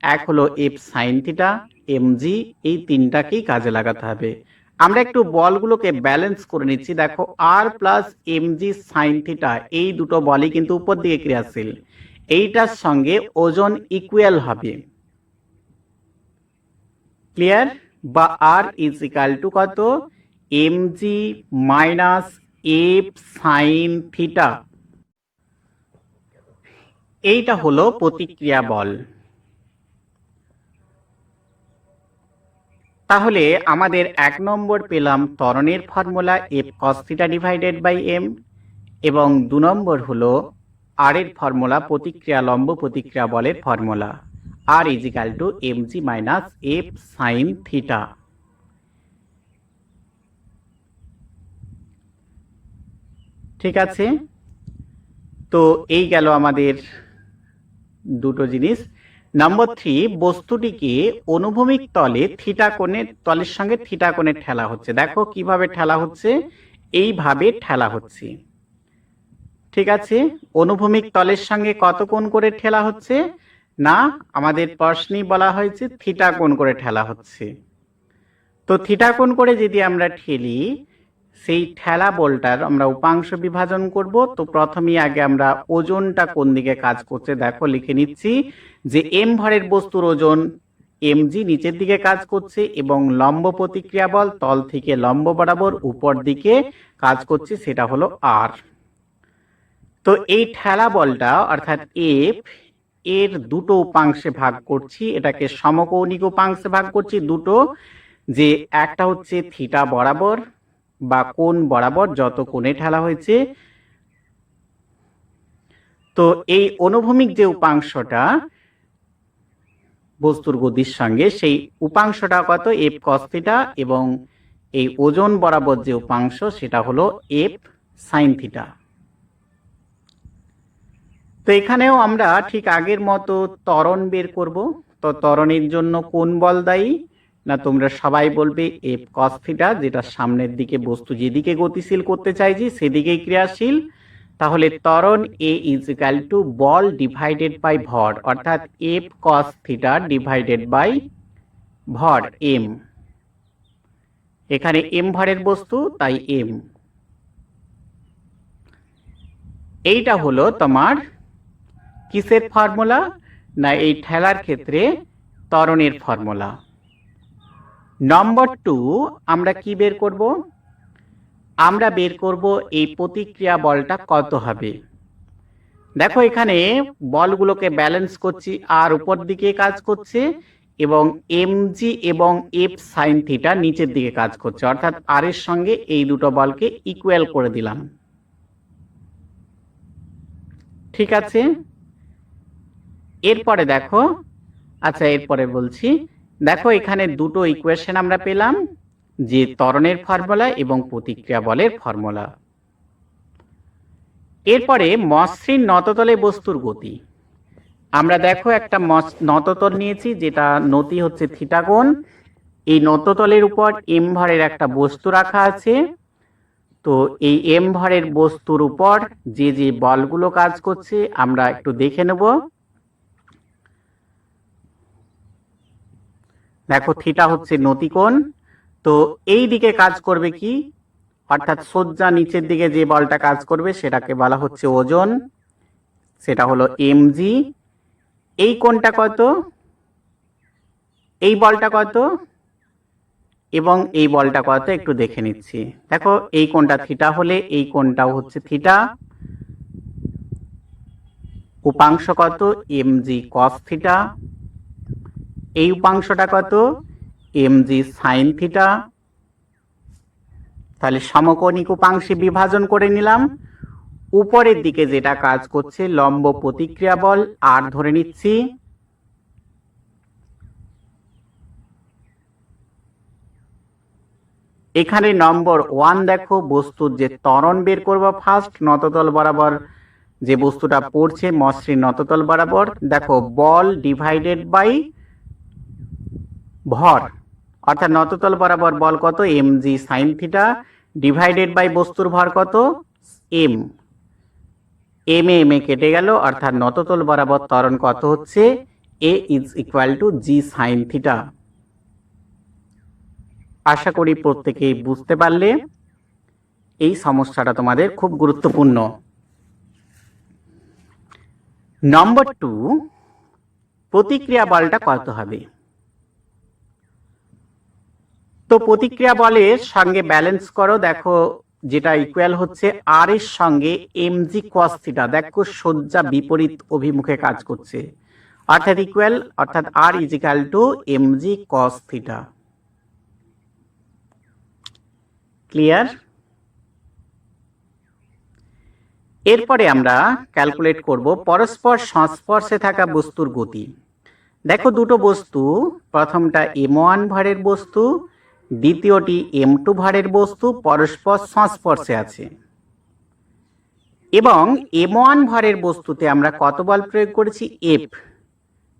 এক হলো এফ সাইন থিটা, এমজি, এই তিনটাকেই কাজে লাগাতে হবে। আমরা একটু বলগুলোকে ব্যালেন্স করে নিচ্ছি। দেখো আর প্লাস এমজি সাইন থিটা, এই দুটো বলই কিন্তু উপর দিকে ক্রিয়াশীল, এইটার সঙ্গে ওজন ইকুয়াল হবে। ক্লিয়ার? বা আর ইজ ইকাল টু কত, MG minus F sine theta. এইটা হলো প্রতিক্রিয়া বল। তাহলে আমাদের 1 নম্বর পেলাম ত্বরণের formula F cos theta divided by M, এবং 2 নম্বর হলো আর এর ফর্মুলা প্রতিক্রিয়া লম্ব প্রতিক্রিয়া বলের formula R is equal to MG minus F sine theta. ঠিক আছে, তো এই গেল আমাদের দুটো জিনিস। নাম্বার 3, বস্তুটিকে অনুভূমিক তলে থিটা কোণের তলের সঙ্গে থিটা কোণে ঠেলা হচ্ছে। দেখো কিভাবে ঠেলা হচ্ছে, এইভাবে ঠেলা হচ্ছে। ঠিক আছে, অনুভূমিক তলের সঙ্গে কত কোণ করে ঠেলা হচ্ছে না, আমাদের প্রশ্নেই বলা হয়েছে থিটা কোণ করে ঠেলা হচ্ছে। তো থিটা কোণ করে যদি আমরা ঠেলি, সেই ঠেলা বলটার আমরা উপাংশ বিভাজন করব। তো প্রথমেই আগে আমরা ওজনটা কোন দিকে কাজ করছে দেখো লিখে নিচ্ছি, যে এম ভরের বস্তুর ওজন mg নিচের দিকে কাজ করছে এবং লম্ব প্রতিক্রিয়া বল তল থেকে লম্ব বরাবর উপর দিকে কাজ করছে, সেটা হলো r। তো এই ঠেলা বলটা অর্থাৎ F এর দুটো উপাংশে ভাগ করছি, এটাকে সমকৌণিক উপাংশে ভাগ করছি দুটো, যে একটা হচ্ছে থিটা বরাবর বা কোণ বরাবর যত কোণে ঠেলা হয়েছে। তো এই অনুভূমিক যে উপাংশটা বস্তুর গতির সঙ্গে, সেই উপাংশটা কত f cos থিটা, এবং এই ওজন বরাবর যে উপাংশ সেটা হলো f sin থিটা। তো এখানেও আমরা ঠিক আগের মতো ত্বরণ বের করব। তো ত্বরণের জন্য কোন বল দায়ী না, তোমরা সবাই বলবে f cos থিটা, যেটা সামনের দিকে বস্তু যেদিকে গতিশীল করতে চাইছি সেদিকেই ক্রিয়াশীল। তাহলে ত্বরণ A ইজ ইকুয়াল টু বল ডিভাইডেড বাই ভর, অর্থাৎ f cos theta divided by ভর m। এখানে m ভরের বস্তু তাই m। এইটা হলো তোমার কিসের ফর্মুলা না, এই ঠেলার ক্ষেত্রে ত্বরণের ফর্মুলা। নম্বর 2 আমরা কি বের করব, আমরা বের করব এই প্রতিক্রিয়া বলটা কত হবে। দেখো এখানে বলগুলোকে ব্যালেন্স করছি, আর উপর দিকে কাজ করছে এবং mg এবং f sin থিটা নিচের দিকে কাজ করছে, অর্থাৎ r এর সঙ্গে এই দুটো বলকে ইকুয়াল করে দিলাম। ঠিক আছে, এরপরে দেখো, আচ্ছা এরপরে বলছি, দেখো এখানে দুটো ইকুয়েশন আমরা পেলাম, যে ত্বরণের ফর্মুলা এবং প্রতিক্রিয়া বলের ফর্মুলা। এরপরে মসৃণ নততলে বস্তুর গতি। আমরা দেখো একটা নততল নিয়েছি, যেটা নতি হচ্ছে থিটা কোণ। এই নততলের উপর m ভরের একটা বস্তু রাখা আছে। তো এই m ভরের বস্তুর উপর যে যে বলগুলো কাজ করছে আমরা একটু দেখে নেব। দেখো থিটা হচ্ছে নতিকোণ, তো এই দিকে কাজ করবে কি, অর্থাৎ সজ্জা নিচের দিকে যে বলটা কাজ করবে সেটাকে বলা হচ্ছে ওজন, সেটা হলো mg। এই কোণটা কত, এই বলটা কত এবং এই বলটা কত একটু দেখে নিচ্ছি। দেখো এই কোণটা থিটা হলে এই কোণটাও হচ্ছে থিটা। উপাংশ কত mg cos থিটা, এই উপাংশটা কত mg sin থিটা। তাহলে সমকোণিক উপাংশে বিভাজন করে নিলাম। উপরের দিকে যেটা কাজ করছে লম্ব প্রতিক্রিয়া বল আর ধরে নিচ্ছি। এখানে নম্বর 1 দেখো, বস্তুর যে ত্বরণ বের করব ফার্স্ট, নততল বরাবর যে বস্তুটা পড়ছে মসৃণ নততল বরাবর, দেখো বল ডিভাইডেড বাই ভর, অর্থাৎ নততল বরাবর বল কত mg sin theta divided by বস্তুর ভর কত m। m এ কেটে গেল, অর্থাৎ নততল বরাবর ত্বরণ কত হচ্ছে a is equal to g sin theta. আশা করি প্রত্যেকেই বুঝতে পারলে। এই সমস্যাটা তোমাদের খুব গুরুত্বপূর্ণ। নম্বর 2, প্রতিক্রিয়া বলটা কত হবে। তো প্রতিক্রিয়া বলের সঙ্গে ব্যালেন্স করো, দেখো যেটা ইকুয়াল হচ্ছে r এর সঙ্গে mg cos থিটা। দেখো সজ্জা বিপরীত অভিমুখে কাজ করছে, অর্থাৎ ইকুয়াল, অর্থাৎ r is equal to mg cos theta. Clear? এরপরে আমরা ক্যালকুলেট করব পরস্পর সংস্পর্শে থাকা বস্তুর গতি। দেখো দুটো বস্তু, প্রথমটা m1 ভরের বস্তু, দ্বিতীয়টি m2 ভরের বস্তু পরস্পর সংস্পর্শে আছে। এবং m1 ভরের বস্তুতে আমরা কত বল প্রয়োগ করেছি? F,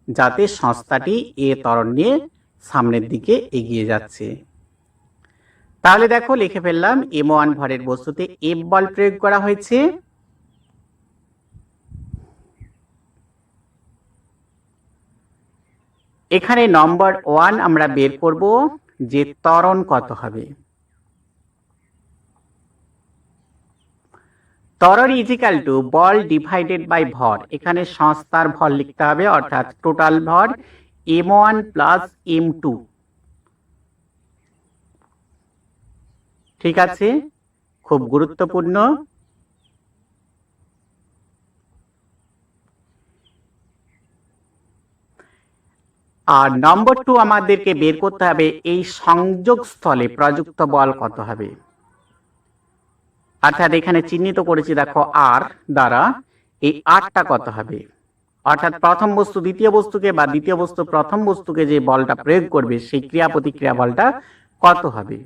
যাতে সংস্থাটি এ ত্বরণ নিয়ে সামনের দিকে এগিয়ে যাচ্ছে। তাহলে দেখো লিখে ফেললাম, m1 ভরের বস্তুতে F বল প্রয়োগ করা হয়েছে। এখানে নম্বর 1 আমরা বের করব যে ত্বরণ কত হবে। ত্বরণ ইজিক্যাল টু বল ডিভাইডেড বাই ভর। এখানে সংস্থার ভর লিখতে হবে, অর্থাৎ টোটাল ভর m1 প্লাস m2। ঠিক আছে, খুব গুরুত্বপূর্ণ। আর নম্বর 2 আমাদেরকে বের করতে হবে এই সংযোগ স্থলে প্রযুক্ত বল কত হবে। অর্থাৎ এখানে চিহ্নিত করেছি দেখো আর দ্বারা, এই আরটা কত হবে। অর্থাৎ প্রথম বস্তু দ্বিতীয় বস্তুকে বা দ্বিতীয় বস্তু প্রথম বস্তুকে যে বলটা প্রয়োগ করবে সেই ক্রিয়া প্রতিক্রিয়া বলটা কত হবে।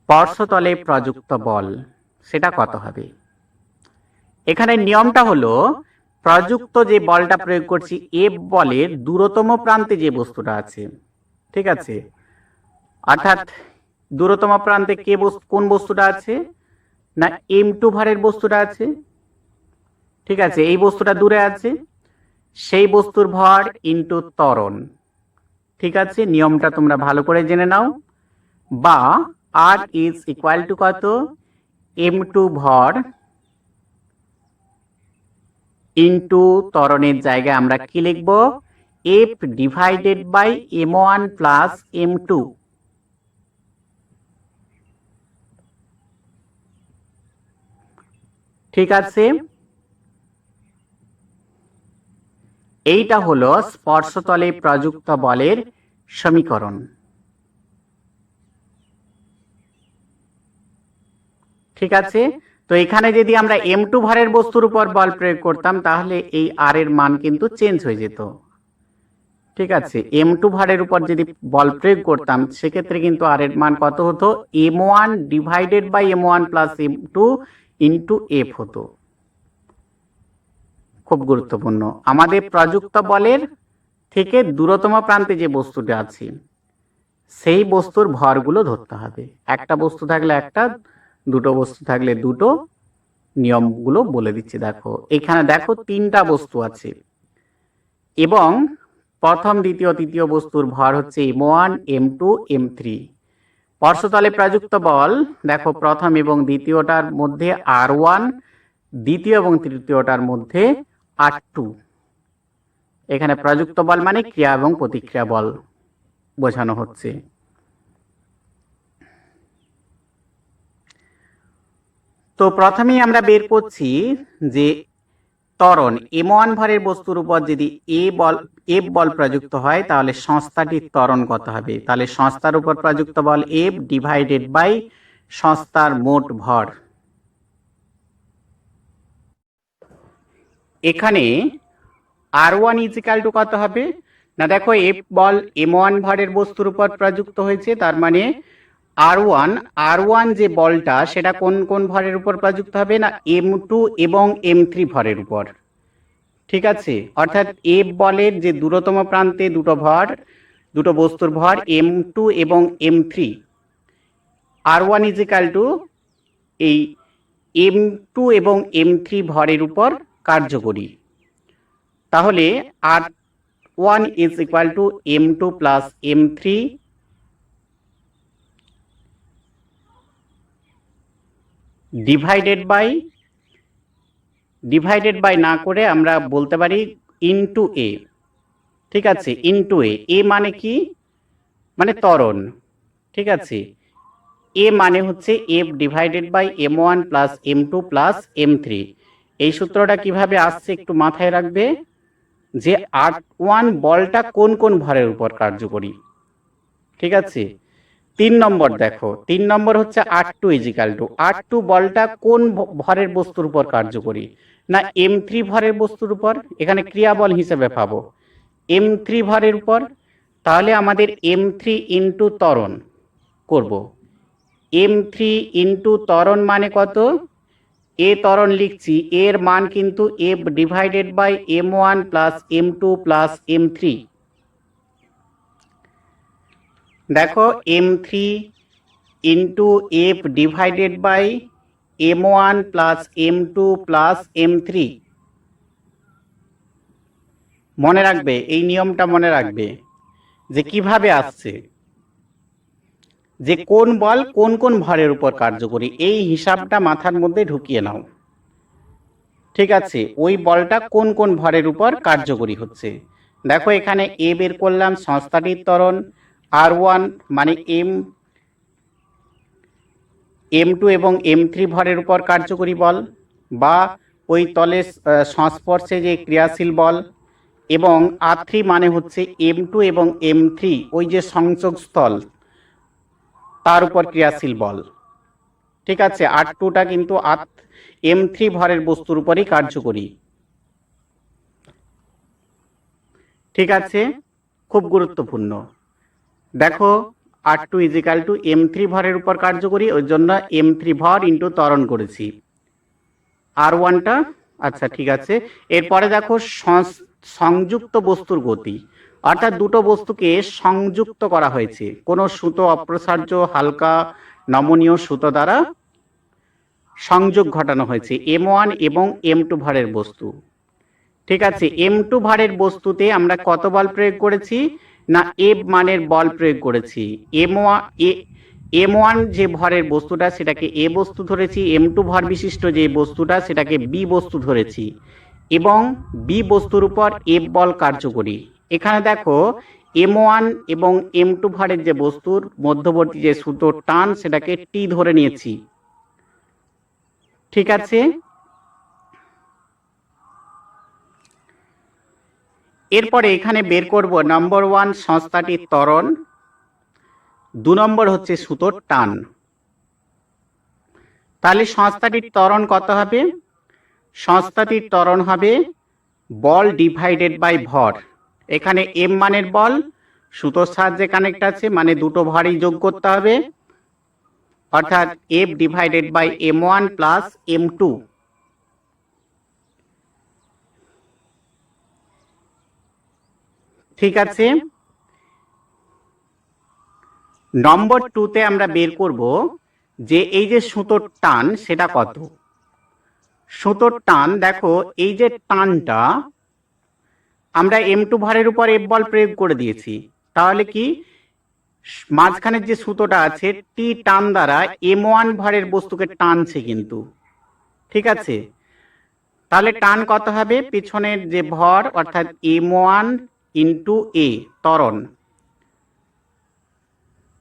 স্পর্শতলে প্রযুক্ত বল সেটা কত হবে। এখানে নিয়মটা হলো, প্রযুক্ত যে বলটা প্রয়োগ করছি এফ বলের দূরতম প্রান্তে যে বস্তুটা আছে, ঠিক আছে, অর্থাৎ দূরতম প্রান্তে কোন বস্তুটা আছে না m2 ভরের বস্তুটা আছে। ঠিক আছে, এই বস্তুটা দূরে আছে, সেই বস্তুর ভর ইনটু ত্বরণ। ঠিক আছে, নিয়মটা তোমরা ভালো করে জেনে নাও। বা আর ইজ ইকুয়াল টু কত, m2 ভর ইনটু ত্বরণের জায়গায় আমরা কি লিখব, f divided by m1 plus m2। ঠিক আছে, এইটা হলো স্পর্শতলে প্রযুক্ত বলের সমীকরণ। ঠিক আছে, তো এখানে যদি আমরা m2 ভরের বস্তুর উপর বল প্রয়োগ করতাম তাহলে এই আর এর মান কিন্তু চেঞ্জ হয়ে যেত। ঠিক আছে, m2 ভরের উপর যদি বল প্রয়োগ করতাম সেক্ষেত্রে কিন্তু আর এর মান কত হতো, m1 divided by m1 plus m2 into f হতো। খুব গুরুত্বপূর্ণ, আমাদের প্রযুক্ত বলের থেকে দূরতম প্রান্তে যে বস্তুটা আছে সেই বস্তুর ভরগুলো ধরতে হবে। একটা বস্তু থাকলে একটা, দুটো বস্তু থাকলে দুটো। নিয়মগুলো বলে দিচ্ছি দেখো। এখানে দেখো তিনটা বস্তু আছে এবং প্রথম দ্বিতীয় তৃতীয় বস্তুর ভর হচ্ছে m1 m2 m3। স্পর্শতলে প্রযুক্ত বল দেখো প্রথম এবং দ্বিতীয়টার মধ্যে r1, দ্বিতীয় এবং তৃতীয়টার মধ্যে r2। এখানে প্রযুক্ত বল মানে ক্রিয়া এবং প্রতিক্রিয়া বল বোঝানো হচ্ছে। তো প্রথমেই আমরা বের করছি যে ত্বরণ m1 ভরের বস্তুর উপর যদি f বল প্রযুক্ত হয় তাহলে সংস্থাটির ত্বরণ কত হবে। তাহলে সংস্থার উপর প্রযুক্ত বল f ডিভাইডেড বাই সংস্থার মোট ভর। এখানে r1 ইজিক্যাল টু কত হবে না, দেখো f বল m1 ভরের বস্তুর উপর প্রযুক্ত হয়েছে, তার মানে r1 যে বলটা সেটা কোন কোন ভরের উপর প্রযুক্ত হবে না m2 এবং m3 ভরের উপর। ঠিক আছে, অর্থাৎ f বলের যে দূরতম প্রান্তে দুটো বস্তুর ভর m2 এবং m3, r1 ইজিক্যাল টু এই m2 এবং m3 ভরের উপর কার্যকরী। তাহলে r1 is equal to m2 plus m3 divided by না করে আমরা বলতে পারি ইনটু এ। ঠিক আছে, ইনটু এ মানে কি, মানে ত্বরণ। ঠিক আছে, এ মানে হচ্ছে f divided by m1 plus m2 plus m3। এই সূত্রটা কিভাবে আসছে একটু মাথায় রাখবে, যে r1 বলটা কোন কোন ভরের উপর কার্যকরী। ঠিক আছে, 3 নম্বর দেখো, 3 নম্বর হচ্ছে r2 ইজিক্যাল টু, r2 বলটা কোন ভরের বস্তুর উপর কার্যকরী না m3 ভরের বস্তুর উপর। এখানে ক্রিয়া বল হিসেবে পাবো m3 ভরের উপর। তাহলে আমাদের m3 ইনটু ত্বরণ করব, m3 ইনটু ত্বরণ মানে কত এ ত্বরণ লিখছি, এর মান কিন্তু F divided by m1 plus m2 plus m3। দেখো m3 into F divided by m1 plus m2 plus m3। মনে রাখবে, এই নিয়মটা মনে রাখবে যে কিভাবে আসছে, যে কোন বল কোন কোন ভরের উপর কার্যকরী, এই হিসাবটা মাথার মধ্যে ঢুকিয়ে নাও। ঠিক আছে, ওই বলটা কোন কোন ভরের উপর কার্যকরী হচ্ছে। দেখো এখানে এ বের করলাম, সংস্থাটির ত্বরণ r1 মানে m2 এবং m3 ভরের উপর কার্যকরী বল, বা ওই তলের সংস্পর্শে যে ক্রিয়াশীল বল, এবং r3 মানে হচ্ছে m2 এবং m3 ওই যে সংযোগ স্থল তার উপর ক্রিয়াশীল বল। ঠিক আছে, r2টা কিন্তু m3 ভরের বস্তুর উপরই কার্যকরী। ঠিক আছে, খুব গুরুত্বপূর্ণ। দেখো r2 ইজিক্যাল টু m3 ভরের উপর কার্যকরী, ওই জন্য m3 ভর ইন্টু ত্বরণ করেছি r1টা। আচ্ছা ঠিক আছে, এরপরে দেখো সংযুক্ত বস্তুর গতি, অর্থাৎ দুটো বস্তুকে সংযুক্ত করা হয়েছে কোনো সুতো অপ্রসার্য হালকা নমনীয় সুতো দ্বারা সংযোগ ঘটানো হয়েছে m1 এবং m2 ভরের বস্তু। ঠিক আছে, m2 ভরের বস্তুতে আমরা কত বল প্রয়োগ করেছি না F মানের বল প্রয়োগ করেছি। m1 যে ভরের বস্তুটা সেটাকে A বস্তু ধরেছি, m2 ভর বিশিষ্ট যে বস্তুটা সেটাকে B বস্তু ধরেছি, এবং B বস্তুর উপর F বল কার্যকরী। এখানে দেখো m1 এবং m2 ভরের যে বস্তুর মধ্যবর্তী যে সুতোর টান সেটাকে T ধরে নিয়েছি। ঠিক আছে, এরপরে এখানে বের করব নম্বর 1 সংস্থাটির ত্বরণ, 2 নম্বর হচ্ছে সুতোর টান। তাহলে সংস্থাটির ত্বরণ কত হবে? সংস্থাটির ত্বরণ হবে বল ডিভাইডেড বাই ভর। এখানে m মানের বল সুতোর সাহায্যে কানেক্ট আছে, মানে দুটো ভরই যোগ করতে হবে, অর্থাৎ F divided by m1 plus m2। ঠিক আছে, নম্বর 2তে আমরা বের করব যে এই যে সুতোর টান সেটা কত। সুতোর টান দেখো, এই যে টানটা আমরা m2 ভরের উপর F বল প্রয়োগ করে দিয়েছি, তাহলে কি মাঝখানের যে সুতোটা আছে T টান দ্বারা m1 ভরের বস্তুকে টানছে কিন্তু। ঠিক আছে, তাহলে টান কত হবে? পিছনের যে ভর অর্থাৎ m1 ইন্টু a ত্বরণ,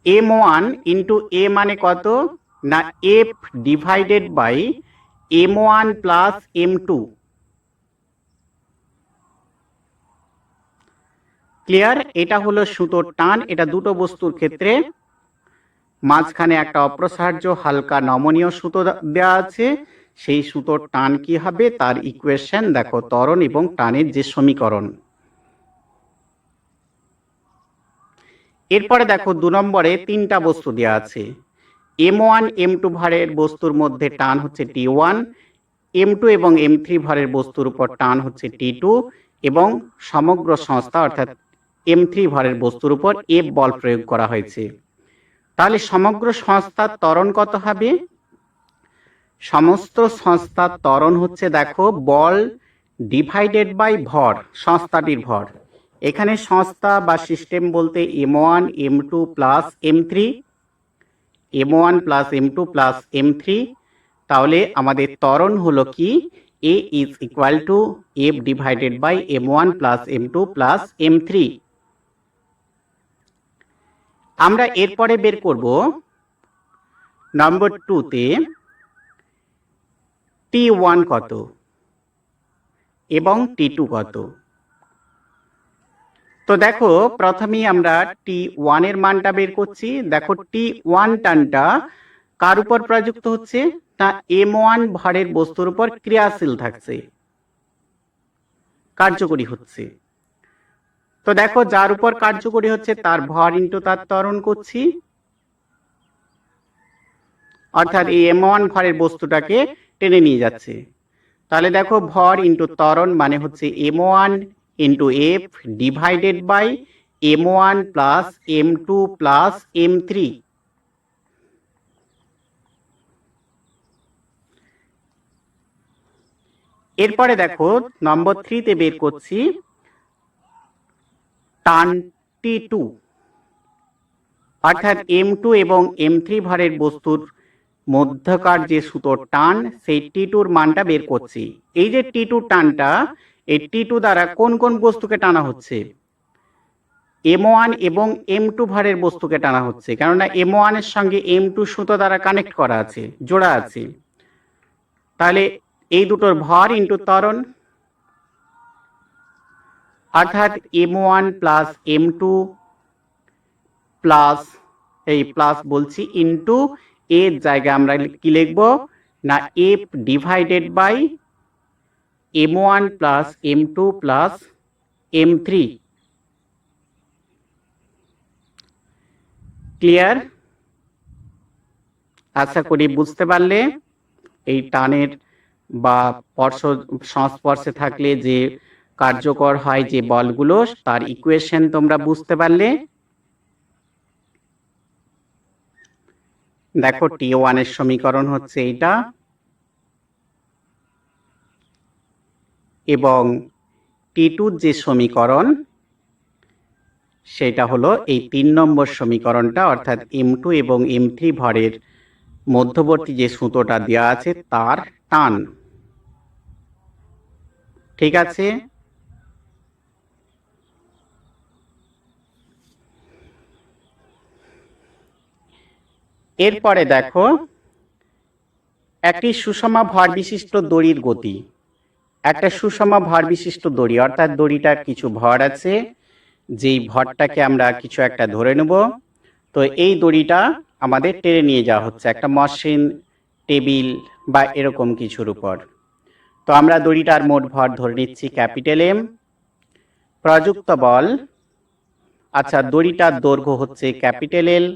m1 ইন্টু a মানে কত না F divided by m1 plus m2। Clear? এটা হলো সুতোর টান। এটা দুটো বস্তুর ক্ষেত্রে মাঝখানে একটা অপ্রসার্য হালকা নমনীয় সুতো দেওয়া আছে, সেই সুতোর টান কি হবে তার ইকুয়েশন দেখো, ত্বরণ এবং টানের যে সমীকরণ। এরপরে দেখো 2 নম্বরে 3টা বস্তু দেওয়া আছে। m1 m2 ভরের বস্তুর মধ্যে টান হচ্ছে T1, m2 এবং m3 ভরের বস্তুর উপর টান হচ্ছে T2, এবং সমগ্র সংস্থা অর্থাৎ m3 ভরের বস্তুর উপর F বল প্রয়োগ করা হয়েছে। তাহলে সমগ্র সংস্থার ত্বরণ কত হবে? সমস্ত সংস্থার ত্বরণ হচ্ছে দেখো বল ডিভাইডেড বাই ভর, সংস্থাটির ভর। এখানে সংস্থা বা সিস্টেম বলতে m1 m2 plus m3, m1 plus m2 plus m3। তাহলে আমাদের ত্বরণ হলো কি A is equal to F divided by m1 plus m2 plus m3। আমরা এরপরে বের করব নম্বর 2তে T1 কত এবং T2 কত। তো দেখো প্রথমেই আমরা T1 এর মানটা বের করছি। দেখো T1 টানটা কার উপর প্রযুক্ত হচ্ছে না m1 ভরের বস্তুর উপর ক্রিয়াশীল থাকছে, কার্যকরী হচ্ছে। তো দেখো যার উপর কার্যকরী হচ্ছে তার ভর ইন্টু তার ত্বরণ করছি। অর্থাৎ এই m1 ভরের বস্তুটাকে টেনে নিয়ে যাচ্ছে। তাহলে দেখো ভর ইন্টু ত্বরণ মানে হচ্ছে m1 into f divided by m1 plus m2 plus m3। এরপরে দেখো নম্বর 3-তে বের করছি টান T2, অর্থাৎ m2 এবং m3 ভরের বস্তুর মধ্যকার যে সুতোর টান সেই T2-র মানটা বের করছি। এই যে T2 টানটা, এই T2 দ্বারা কোন কোন বস্তুকে টানা হচ্ছে? m1 এবং m2 ভরের বস্তুকে টানা হচ্ছে, কেননা m1 এর সঙ্গে m2 সুতো দ্বারা কানেক্ট করা আছে, জোড়া আছে। তাহলে এই দুটোর ভর ইন্টু ত্বরণ, অর্থাৎ m1 প্লাস m2 প্লাস এই প্লাস বলছি ইন্টু এর জায়গায় আমরা কি লিখব না f divided by m1 plus m2 plus m3। Clear? আশা করি বুঝতে পারলে এই টানের বা সংস্পর্শে থাকলে যে কার্যকর হয় যে বলগুলো তার ইকুয়েশন তোমরা বুঝতে পারলে। দেখো T1 এর সমীকরণ হচ্ছে এইটা, এবং T2 যে সমীকরণ সেটা হলো এই 3 নম্বর সমীকরণটা, অর্থাৎ m2 এবং m3 ভরের মধ্যবর্তী যে সুতোটা দেওয়া আছে তার টান। ঠিক আছে? এরপরে দেখো একটি সুষমা ভর বিশিষ্ট দড়ির গতি। একটা সুষমা ভর বিশিষ্ট দড়ি, অর্থাৎ দড়িটার কিছু ভর আছে, যেই ভরটাকে আমরা কিছু একটা ধরে নেব। তো এই দড়িটা আমাদের টেনে নিয়ে যাওয়া হচ্ছে একটা মসৃণ টেবিল বা এরকম কিছুর উপর। তো আমরা দড়িটার মোট ভর ধরে নিচ্ছি ক্যাপিটাল M। প্রযুক্ত বল, আচ্ছা দড়িটার দৈর্ঘ্য হচ্ছে ক্যাপিটাল L।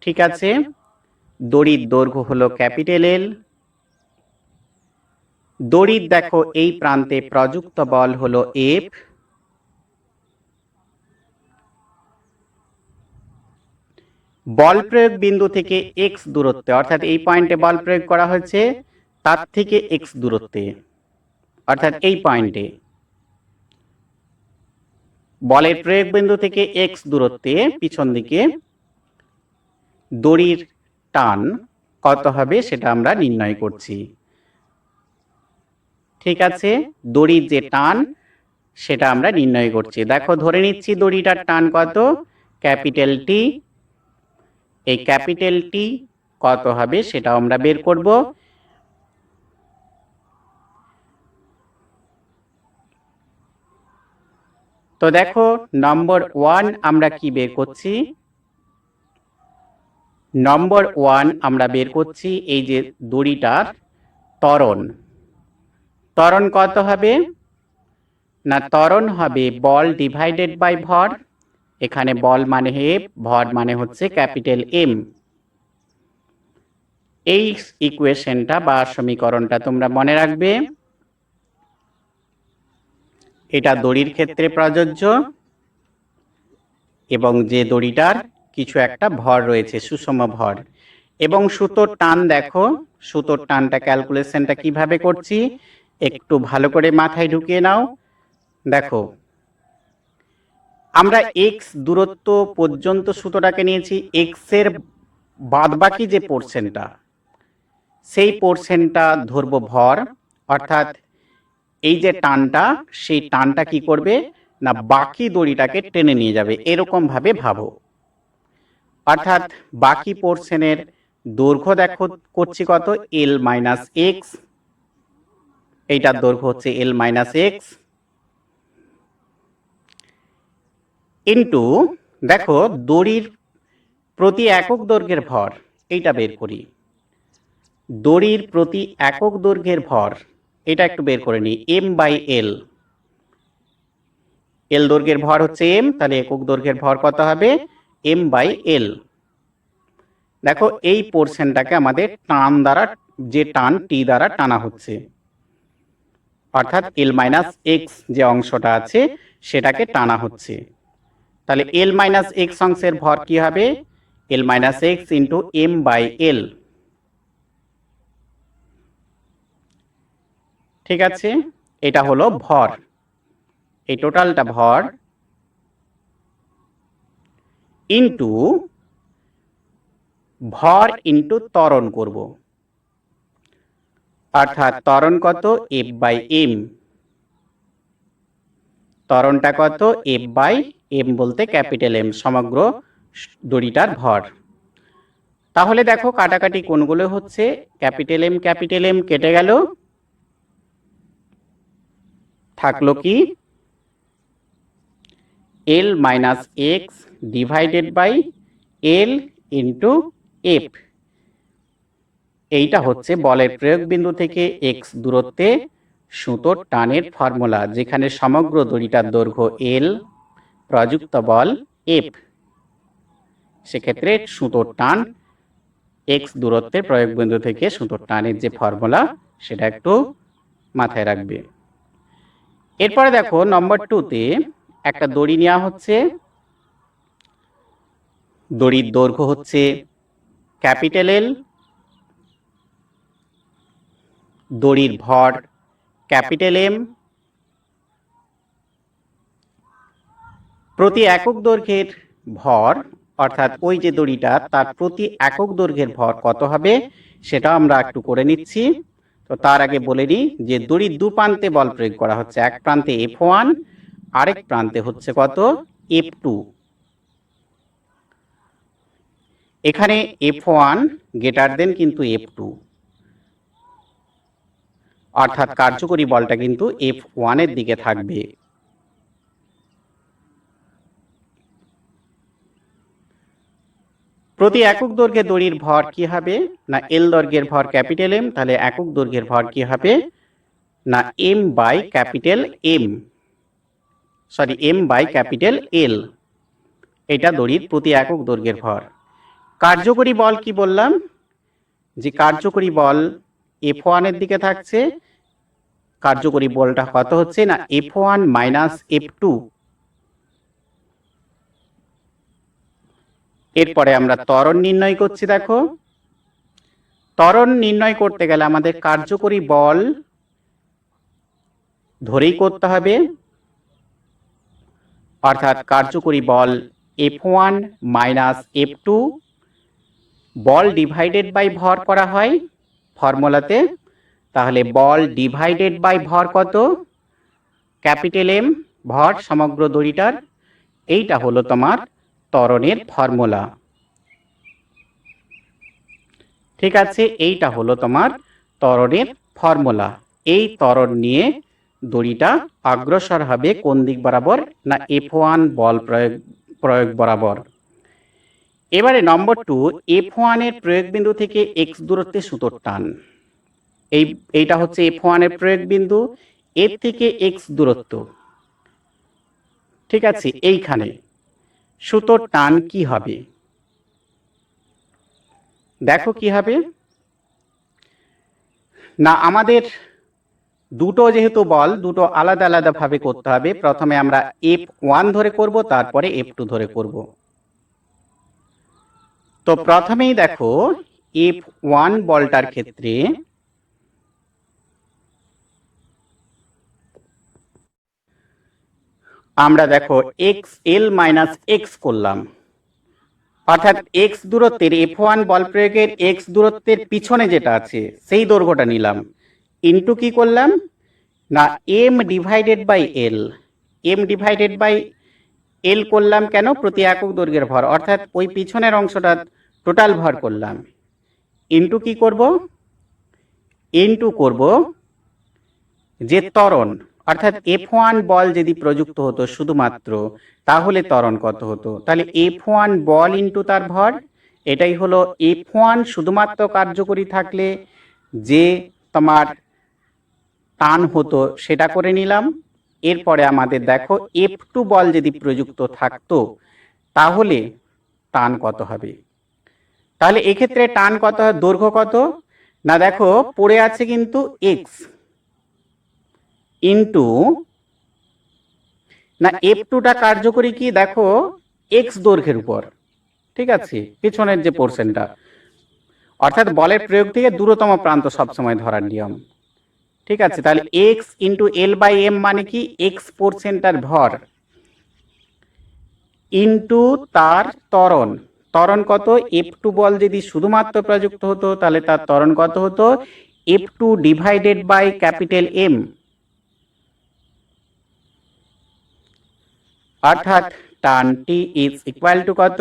ঠিক আছে, দড়ির দৈর্ঘ্য হলো ক্যাপিটাল L। দড়ির দেখো এই প্রান্তে প্রযুক্ত বল হলো F। বল প্রয়োগ বিন্দু থেকে x দূরত্বে, অর্থাৎ এই পয়েন্টে বল প্রয়োগ করা হয়েছে তার থেকে x দূরত্বে, অর্থাৎ এই পয়েন্টে বলের প্রয়োগ বিন্দু থেকে x দূরত্বে পিছন দিকে দড়ির টান কত হবে সেটা আমরা নির্ণয় করছি। ঠিক আছে, দড়ির যে টান সেটা আমরা নির্ণয় করছি। দেখো ধরে নিচ্ছি দড়িটার টান কত, ক্যাপিটাল T। এই ক্যাপিটাল T কত হবে সেটা আমরা বের করব। তো দেখো নম্বর 1 আমরা কি বের করছি? নম্বর 1 আমরা বের করছি এই যে দড়িটার ত্বরণ। ত্বরণ কত হবে না, ত্বরণ হবে বল ডিভাইডেড বাই ভর। এখানে বল মানে F, ভর মানে হচ্ছে ক্যাপিটাল M। এই ইকুয়েশনটা বা সমীকরণটা তোমরা মনে রাখবে, এটা দড়ির ক্ষেত্রে প্রযোজ্য, এবং যে দড়িটার কিছু একটা ভর রয়েছে, সুষম ভর। এবং সুতোর টান, দেখো সুতোর টানটা ক্যালকুলেশনটা কিভাবে করছি একটু ভালো করে মাথায় ঢুকিয়ে নাও। দেখো আমরা x দূরত্ব পর্যন্ত সুতোটাকে নিয়েছি, x এর বাদবাকি যে পোর্শনটা সেই পোর্শনটা ধরবো ভর, অর্থাৎ এই যে টানটা সেই টানটা কি করবে না বাকি দড়িটাকে টেনে নিয়ে যাবে, এরকম ভাবে ভাবো। অর্থাৎ বাকি পোর্শনের দৈর্ঘ্য দেখো করছি কত, L মাইনাস এক্স, এইটার দৈর্ঘ্য হচ্ছে L মাইনাস এক্স, ইন্টু দেখো দড়ির প্রতি একক দৈর্ঘ্যের ভর, এইটা বের করি। দড়ির প্রতি একক দৈর্ঘ্যের ভর এটা একটু বের করে নিই, M বাই L। L দৈর্ঘ্যের ভর হচ্ছে M, তাহলে একক দৈর্ঘ্যের ভর কত হবে m/l। দেখো এই পোর্শনটাকে আমাদের টান দ্বারা, যে টান টি দ্বারা টানা হচ্ছে, অর্থাৎ l-x যে অংশটা আছে সেটাকে টানা হচ্ছে। তাহলে l-x অংশের ভর কি হবে? l-x into m/l। ঠিক আছে, এটা হলো ভর, এই টোটালটা ভর ইন্টু ভর ইন্টু ত্বরণ করব, অর্থাৎ ত্বরণ কত? f/m। ত্বরণটা কত? f/m বলতে ক্যাপিটাল M, সমগ্র দড়িটার ভর। তাহলে দেখো কাটাকাটি কোনগুলো হচ্ছে? ক্যাপিটাল M কেটে গেল, থাকলো কি? l-x divided by l into f। এইটা হচ্ছে বলের প্রয়োগ বিন্দু থেকে x দূরত্বে সুতোর টানের ফর্মুলা, যেখানে সমগ্র দড়িটার দৈর্ঘ্য l, প্রযুক্ত বল f। সেক্ষেত্রে সুতোর টান x দূরত্বে প্রয়োগ বিন্দু থেকে সুতোর টানের যে ফর্মুলা সেটা একটু মাথায় রাখবে। এরপরে দেখো নম্বর 2-তে একটা দড়ি নেওয়া হচ্ছে, দড়ির দৈর্ঘ্য হচ্ছে ক্যাপিটাল L, দড়ির ভর ক্যাপিটাল M, প্রতি একক দৈর্ঘ্যের ভর, অর্থাৎ ওই যে দড়িটা তার প্রতি একক দৈর্ঘ্যের ভর কত হবে সেটা আমরা একটু করে নিচ্ছি। তো তার আগে বলে নিই যে দড়ির দু প্রান্তে বল প্রয়োগ করা হচ্ছে, এক প্রান্তে F1, আরেক প্রান্তে হচ্ছে কত? F2। এখানে F1 গ্রেটার দেন কিন্তু F2, অর্থাৎ কার্যকরী বলটা কিন্তু F1 এর দিকে থাকবে। প্রতি একক দৈর্ঘ্যে দড়ির ভর কি হবে? না L দৈর্ঘ্যের ভর ক্যাপিটাল M, তাহলে একক দৈর্ঘ্যের ভর কি হবে? না m/L। এটা দড়ির প্রতি একক দৈর্ঘ্যের ভর। কার্যকরী বল কি বললাম? যে কার্যকরী বল F1 এর দিকে থাকছে, কার্যকরী বলটা কত হচ্ছে? না F1 মাইনাস F2। এরপরে আমরা ত্বরণ নির্ণয় করছি। দেখো ত্বরণ নির্ণয় করতে গেলে আমাদের কার্যকরী বল ধরেই করতে হবে, অর্থাৎ কার্যকরী বল F1 মাইনাস F2 বল ডিভাইডেড বাই ভর করা হয় ফর্মুলাতে। তাহলে বল ডিভাইডেড বাই ভর কত? ক্যাপিটাল M, ভর সমগ্র দড়িটার। এইটা হলো তোমার ত্বরণের ফর্মুলা। ঠিক আছে, এইটা হলো তোমার ত্বরণের ফর্মুলা। এই ত্বরণ নিয়ে দড়িটা অগ্রসর হবে কোন দিক বরাবর? না F1 বল প্রয়োগ বরাবর। এবারে নম্বর 2, F1 এর প্রয়োগ বিন্দু থেকে x দূরত্বে সুতোর টান। এইটা হচ্ছে F1 এর প্রয়োগ বিন্দু, এর থেকে x দূরত্ব। ঠিক আছে, এইখানে সুতোর টান কি হবে? দেখো কি হবে না, আমাদের দুটো যেহেতু বল, দুটো আলাদা আলাদা ভাবে করতে হবে। প্রথমে আমরা F1 ধরে করব, তারপরে F2 ধরে করব। তো প্রথমেই দেখো F1 বলটার ক্ষেত্রে আমরা দেখো xl-x করলাম, অর্থাৎ x দূরত্বের F1 বল প্রয়োগের x দূরত্বের পিছনে যেটা আছে সেই দৈর্ঘ্যটা নিলাম, ইন্টু কি করলাম? না m ডিভাইডেড বাই l করলাম। কেন? প্রতি একক দৈর্ঘ্যের ভর, অর্থাৎ ওই পিছনের অংশটা টোটাল ভর করলাম। ইন্টু কি করব? ইন্টু করব যে ত্বরণ, অর্থাৎ F1 বল যদি প্রযুক্ত হতো শুধুমাত্র, তাহলে ত্বরণ কত হতো? তাহলে F1 বল ইন্টু তার ভর। এটাই হলো F1 শুধুমাত্র কার্যকরী থাকলে যে তোমার টান হতো সেটা করে নিলাম। এরপরে আমাদের দেখো F2 বল যদি প্রযুক্ত থাকতো, তাহলে টান কত হবে। তাহলে এক্ষেত্রে টান কত হয়, দৈর্ঘ্য কত না, দেখো পড়ে আছে কিন্তু এক্স ইন্টু না F2টা কার্যকরী কি, দেখো এক্স দৈর্ঘ্যের উপর, ঠিক আছে, পিছনের যে পোর্শনটা, অর্থাৎ বলের প্রয়োগ থেকে দূরতম প্রান্ত সবসময় ধরার নিয়ম, ঠিক আছে। তাহলে X into L by M মানে কি, এক্স পোর্শনটার ভর ইন্টু তার ত্বরণ, ত্বরণ কত, F2 বল যদি শুধুমাত্র প্রযুক্ত হতো তাহলে তার ত্বরণ কত হতো, F2 divided by capital M, অর্থাৎ টান টি ইজ ইকুয়াল টু কত,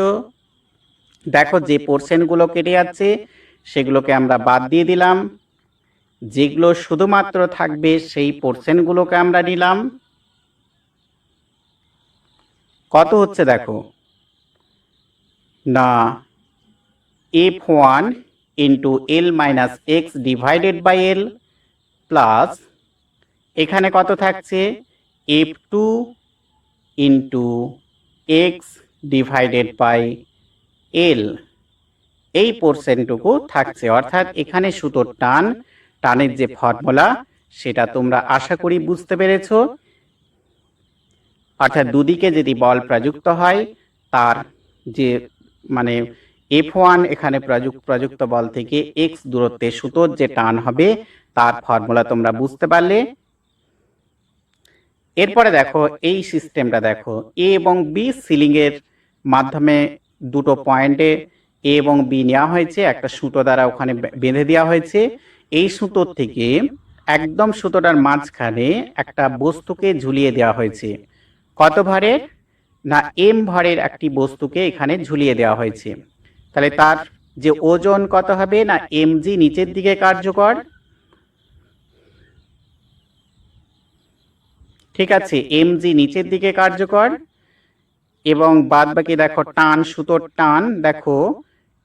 দেখো যে পোর্শনগুলো কেটে যাচ্ছে সেগুলোকে আমরা বাদ দিয়ে দিলাম, যেগুলো শুধুমাত্র থাকবে সেই পোর্শনগুলোকে আমরা নিলাম, কত হচ্ছে দেখো না F1 into L minus X divided by L plus এখানে কত থাকছে F2 into X divided by L, এই পোর্শনটুকু থাকছে। অর্থাৎ এখানে সুতোর টান, টানের যে ফর্মুলা সেটা তোমরা আশা করি বুঝতে পেরেছো। অর্থাৎ দুদিকে যদি বল প্রযুক্ত হয় তার যে মানে F1 এখানে প্রযুক্ত বল থেকে এক্স দূরত্বে সুতোর যে টান হবে তার ফর্মুলা তোমরা বুঝতে পারলে। এরপরে দেখো এই সিস্টেমটা, দেখো এ এবং বি সিলিং এর মাধ্যমে দুটো পয়েন্টে এ এবং বি নেওয়া হয়েছে, একটা সুতো দ্বারা ওখানে বেঁধে দেওয়া হয়েছে। এই সুতোর থেকে একদম সুতোটার মাঝখানে একটা বস্তুকে ঝুলিয়ে দেওয়া হয়েছে, কত ভরের না এম ভরের একটি বস্তুকে এখানে ঝুলিয়ে দেওয়া হয়েছে। তাহলে তার যে ওজন কত হবে না mg নিচের দিকে কার্যকর, ঠিক আছে, mg নিচের দিকে কার্যকর, এবং বাদ বাকি দেখো টান, সুতোর টান দেখো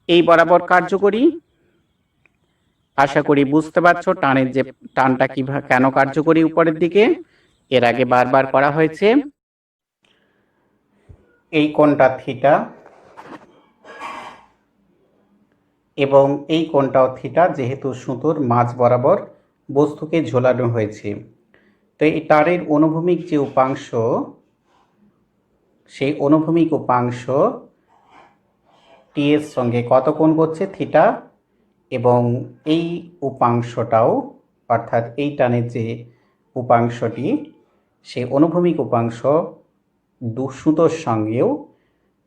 এই বরাবর কার্যকরী। আশা করি বুঝতে পারছো টানের যে টানটা কিভাবে কেন কার্যকরী উপরের দিকে, এর আগে বারবার করা হয়েছে। এই কোণটা থিটা এবং এই কোণটাও থিটা, যেহেতু সুতোর মাঝ বরাবর বস্তুকে ঝোলানো হয়েছে। তো এই তারের অনুভূমিক যে উপাংশ, সেই অনুভূমিক উপাংশ টি এর সঙ্গে কত কোণ করছে, থিটা, এবং এই উপাংশটাও অর্থাৎ এই টানের যে উপাংশটি সেই অনুভূমিক উপাংশ সুতোর সঙ্গেও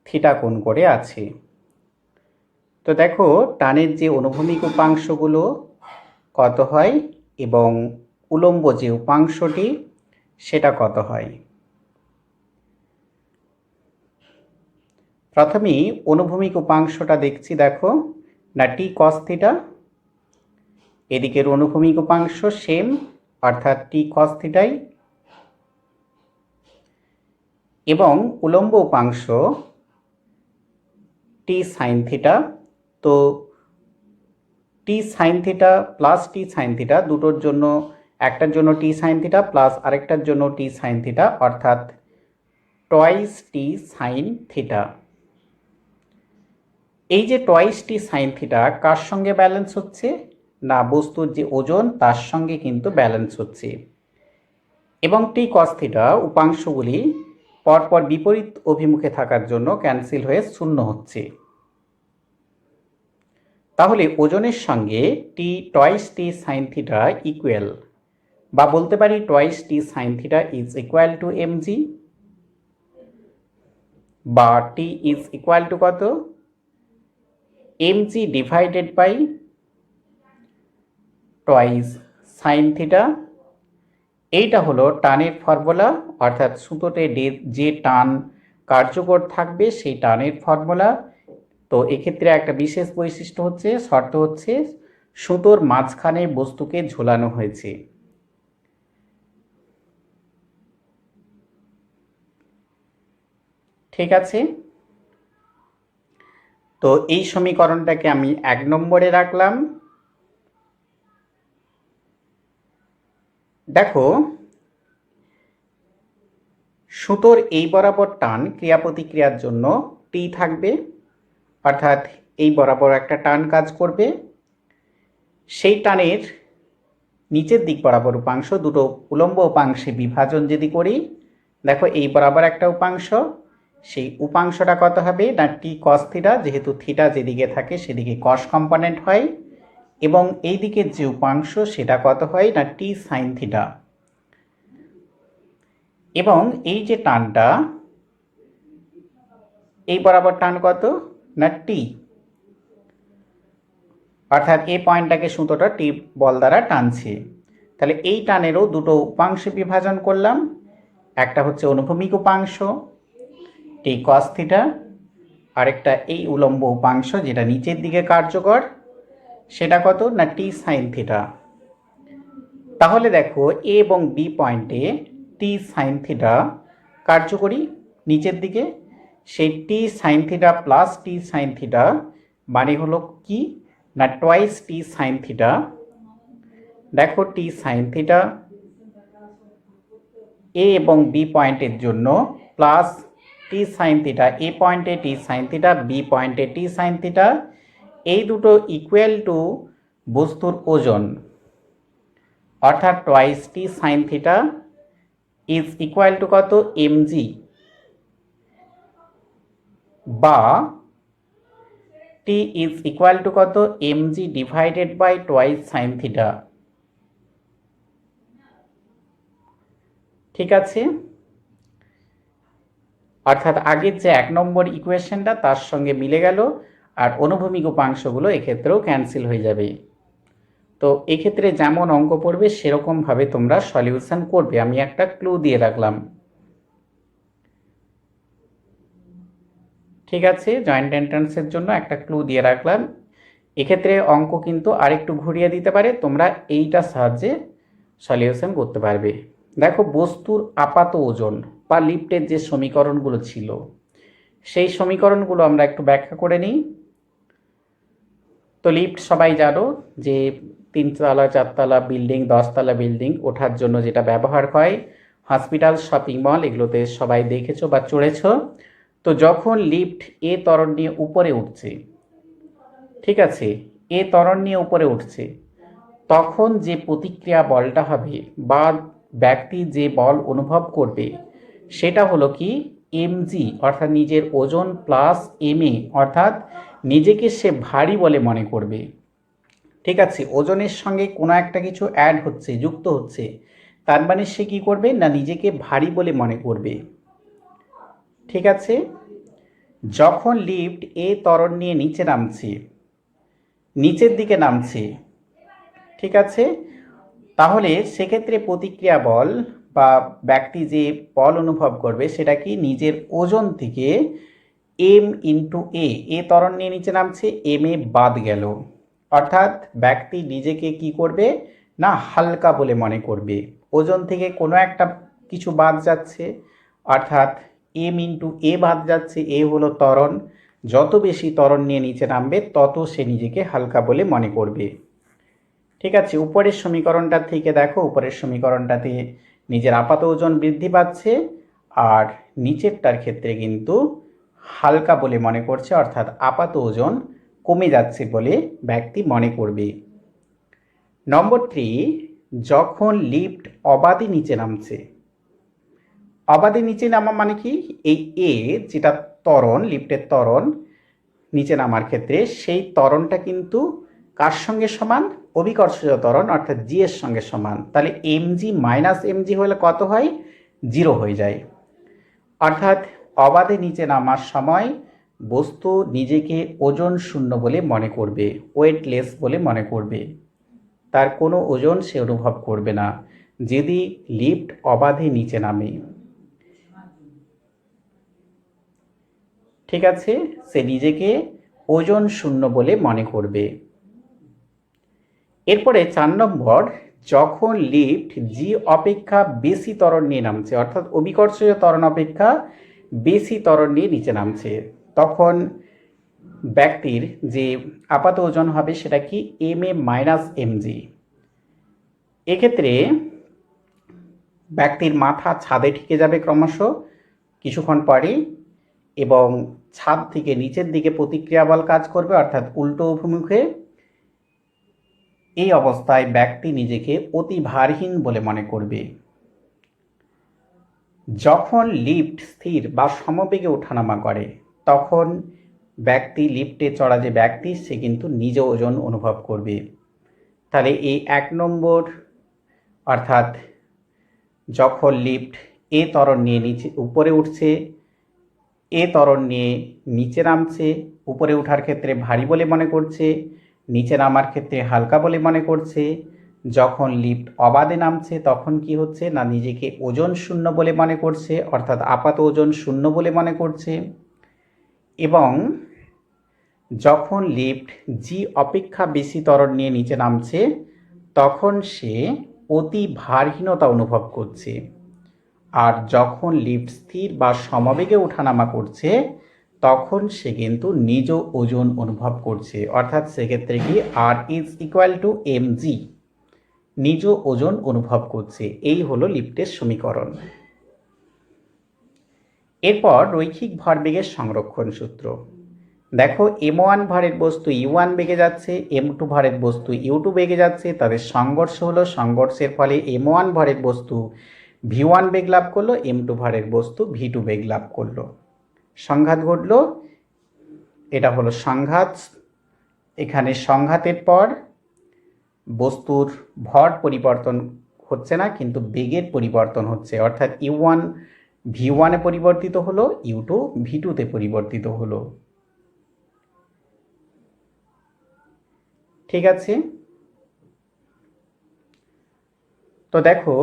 থিটা কোণ করে আছে। তো দেখো টানের যে অনুভূমিক উপাংশগুলো কত হয় এবং উলম্ব যে উপাংশটি সেটা কত হয়। প্রথমেই অনুভূমিক উপাংশটা দেখছি, দেখো না টি কস থিটা, এদিকের অনুভূমিক উপাংশ সেম অর্থাৎ টি কস থিটাই, এবং উলম্ব উপাংশ টি সাইন থিটা। তো টি সাইন থিটা প্লাস টি সাইন থিটা দুটোর জন্য, একটার জন্য টি সাইন থিটা প্লাস আরেকটার জন্য টি সাইন থিটা, অর্থাৎ টয়েস টি সাইন থিটা। এই যে টয়েস টি সাইন থিটা কার সঙ্গে ব্যালেন্স হচ্ছে না বস্তুর যে ওজন তার সঙ্গে কিন্তু ব্যালেন্স হচ্ছে, এবং টি কস থিটা উপাংশগুলি পরপর বিপরীত অভিমুখে থাকার জন্য ক্যান্সেল হয়ে শূন্য হচ্ছে। তাহলে ওজনের সঙ্গে T twice T sine theta equal, বা বলতে পারি twice T sine theta is equal to mg, বা টি ইজ ইকুয়াল টু কত mg divided by twice sine theta. এইটা হলো টানের ফর্মুলা, অর্থাৎ সুতোতে যে টান কার্যকর থাকবে সেই টানের ফর্মুলা। তো এক্ষেত্রে একটা বিশেষ বৈশিষ্ট্য হচ্ছে, শর্ত হচ্ছে সুতোর মাঝখানে বস্তুকে ঝোলানো হয়েছে। ঠিক আছে, তো এই সমীকরণটাকে আমি 1 নম্বরে রাখলাম। দেখো সুতোর এই বরাবর টান ক্রিয়া প্রতিক্রিয়ার জন্য টি থাকবে, অর্থাৎ এই বরাবর একটা টান কাজ করবে। সেই টানের নিচের দিক বরাবর উপাংশ দুটো উলম্ব উপাংশে বিভাজন যদি করি, দেখো এই বরাবর একটা উপাংশ, সেই উপাংশটা কত হবে না টি কস থিটা, যেহেতু থিটা যেদিকে থাকে সেদিকে কস কম্পোনেন্ট হয়, এবং এই দিকের যে উপাংশ সেটা কত হয় না টি সাইন থিটা। এবং এই যে টানটা এই বরাবর টান কত না টি, অর্থাৎ এই পয়েন্টটাকে সুতোটা টি বল দ্বারা টানছে। তাহলে এই টানেরও দুটো উপাংশে বিভাজন করলাম, একটা হচ্ছে অনুভূমিক উপাংশ টি কস থিটা, আরেকটা এই উলম্ব উপাংশ যেটা নিচের দিকে কার্যকর সেটা কত না টি সাইন থিটা। তাহলে দেখো এ এবং বি পয়েন্টে টি সাইন থিটা কার্যকরী নিচের দিকে, সেই টি সাইন থিটা প্লাস টি সাইন থিটা মানে হলো কি না টোয়াইস টি সাইন থিটা। দেখো টি সাইন থিটা এ এবং বি পয়েন্টের জন্য প্লাস টি সাইন থিটা, এ পয়েন্টে টি সাইন থিটা, বি পয়েন্টে টি সাইন থিটা, এই দুটো ইকুয়াল টু বস্তুর ওজন, অর্থাৎ twice T sine theta is equal to কত এমজি, বা টি ইজ ইকুয়াল টু কত MG divided by twice sine theta. ঠিক আছে, অর্থাৎ আগের যে 1 নম্বর ইকুয়েশনটা তার সঙ্গে মিলে গেল, আর অনুভূমিক উপাংশগুলো এক্ষেত্রেও ক্যান্সেল হয়ে যাবে। তো এক্ষেত্রে যেমন অঙ্ক পড়বে সেরকমভাবে তোমরা সলিউশন করবে। আমি একটা ক্লু দিয়ে রাখলাম। ঠিক আছে, জয়েন্ট এন্ট্রান্সের জন্য একটা ক্লু দিয়ে রাখলাম। এক্ষেত্রে অঙ্ক কিন্তু আরেকটু ঘুরিয়ে দিতে পারে, তোমরা এইটার সাহায্যে সলিউশন করতে পারবে। দেখো বস্তুর আপাত ওজন বা লিফটের যে সমীকরণগুলো ছিল সেই সমীকরণগুলো আমরা একটু ব্যাখ্যা করে নিই। তো লিফট সবাই জানো যে 3 তলা 4 তলা বিল্ডিং 10 তলা বিল্ডিং ওঠার জন্য যেটা ব্যবহার হয়, হসপিটাল শপিং মল এগুলোতে সবাই দেখেছো বা চড়েছো। তো যখন লিফট এ ত্বরণ নিয়ে উপরে উঠছে, ঠিক আছে, এ ত্বরণ নিয়ে উপরে উঠছে, তখন যে প্রতিক্রিয়া বলটা হবে বা ব্যক্তি যে বল অনুভব করবে সেটা হলো কি এমজি, অর্থাৎ নিজের ওজন প্লাস এমএ, অর্থাৎ নিজেকে সে ভারী বলে মনে করবে। ঠিক আছে, ওজনের সঙ্গে কোনো একটা কিছু অ্যাড হচ্ছে, যুক্ত হচ্ছে, তার মানে সে কী করবে না নিজেকে ভারী বলে মনে করবে। ঠিক আছে, যখন লিফট এ ত্বরণ নিয়ে নিচে নামছে, নিচের দিকে নামছে, ঠিক আছে, তাহলে সেক্ষেত্রে প্রতিক্রিয়া বল বা ব্যক্তি যে বল অনুভব করবে সেটা কি নিজের ওজন থেকে এম ইন্টু এ ত্বরণ নিয়ে নিচে নামছে, এম এ বাদ গেল, অর্থাৎ ব্যক্তি নিজেকে কি করবে না হালকা বলে মনে করবে। ওজন থেকে কোনো একটা কিছু বাদ যাচ্ছে, অর্থাৎ এম ইন্টু এ বাদ যাচ্ছে, এ হলো ত্বরণ, যত বেশি ত্বরণ নিয়ে নিচে নামবে তত সে নিজেকে হালকা বলে মনে করবে। ঠিক আছে, উপরের সমীকরণটা থেকে দেখো, উপরের সমীকরণটাতে নিজের আপাত ওজন বৃদ্ধি পাচ্ছে আর নিচেরটার ক্ষেত্রে কিন্তু হালকা বলে মনে করছে, অর্থাৎ আপাত ওজন কমে যাচ্ছে বলে ব্যক্তি মনে করবে। নম্বর 3, যখন লিফট অবাধে নিচে নামছে, অবাধে নিচে নামা মানে কি এই এ যেটা ত্বরণ, লিফটের ত্বরণ নিচে নামার ক্ষেত্রে সেই ত্বরণটা কিন্তু কার সঙ্গে সমান, অভিকর্ষজ ত্বরণ অর্থাৎ জি এর সঙ্গে সমান। তাহলে এমজি মাইনাস এমজি হলে কত হয়, 0 হয়ে যায়। অর্থাৎ অবাধে নিচে নামার সময় বস্তু নিজেকে ওজন শূন্য বলে মনে করবে, ওয়েটলেস বলে মনে করবে, তার কোনো ওজন সে অনুভব করবে না যদি লিফট অবাধে নিচে নামে। ঠিক আছে, সে নিজেকে ওজন শূন্য বলে মনে করবে। এরপরে 4 নম্বর, যখন লিফট জি অপেক্ষা বেশি ত্বরণ নিয়ে নামছে, অর্থাৎ অভিকর্ষজ ত্বরণ অপেক্ষা বেশি ত্বরণ নিয়ে নিচে নামছে, তখন ব্যক্তির যে আপাত ওজন হবে সেটা কি এম এ মাইনাস এমজি। এক্ষেত্রে ব্যক্তির মাথা ছাদে ঠেকে যাবে ক্রমশ কিছুক্ষণ পরেই, এবং ছাদ থেকে নিচের দিকে প্রতিক্রিয়া বল কাজ করবে, অর্থাৎ উল্টো অভিমুখে। এই অবস্থায় ব্যক্তি নিজেকে অতি ভারহীন বলে মনে করবে। যখন লিফট স্থির বা সমবেগে ওঠানামা করে তখন ব্যক্তি, লিফটে চড়া যে ব্যক্তি, সে কিন্তু নিজ ওজন অনুভব করবে। তাহলে এই 1 নম্বর, অর্থাৎ যখন লিফট এ ত্বরণ নিয়ে উপরে উঠছে, এ ত্বরণ নিয়ে নিচে নামছে, উপরে ওঠার ক্ষেত্রে ভারী বলে মনে করছে, নিচে নামার ক্ষেত্রে হালকা বলে মনে করছে। যখন লিফট অবাধে নামছে তখন কি হচ্ছে না, নিজেকে ওজন শূন্য বলে মনে করছে, অর্থাৎ আপাত ওজন শূন্য বলে মনে করছে। এবং যখন লিফট জি অপেক্ষা বেশি ত্বরণ নিয়ে নিচে নামছে তখন সে অতি ভারহীনতা অনুভব করছে। আর যখন লিফট স্থির বা সমবেগে ওঠানামা করছে তখন সে কিন্তু নিজ ওজন অনুভব করছে, অর্থাৎ সেক্ষেত্রে কি আর ইজ ইকুয়াল টু mg, নিজ ওজন অনুভব করছে। এই হলো লিফটের সমীকরণ। এরপর রৈখিক ভরবেগের সংরক্ষণ সূত্র। দেখো, m1 ভরের বস্তু u1 বেগে যাচ্ছে, m2 ভরের বস্তু u2 বেগে যাচ্ছে, তাদের সংঘর্ষ হলো, সংঘর্ষের ফলে m1 ভরের বস্তু v1 বেগ লাভ করলো, m2 ভরের বস্তু v2 বেগ লাভ করলো, সংঘাত ঘটলো। এটা হলো সংঘাত। এখানে সংঘাতের পর বস্তুর ভর পরিবর্তন হচ্ছে না, কিন্তু বেগের পরিবর্তন হচ্ছে, অর্থাৎ u1 v1-এ পরিবর্তিত হলো, u2 v2-তে পরিবর্তিত হলো। ঠিক আছে, তো দেখো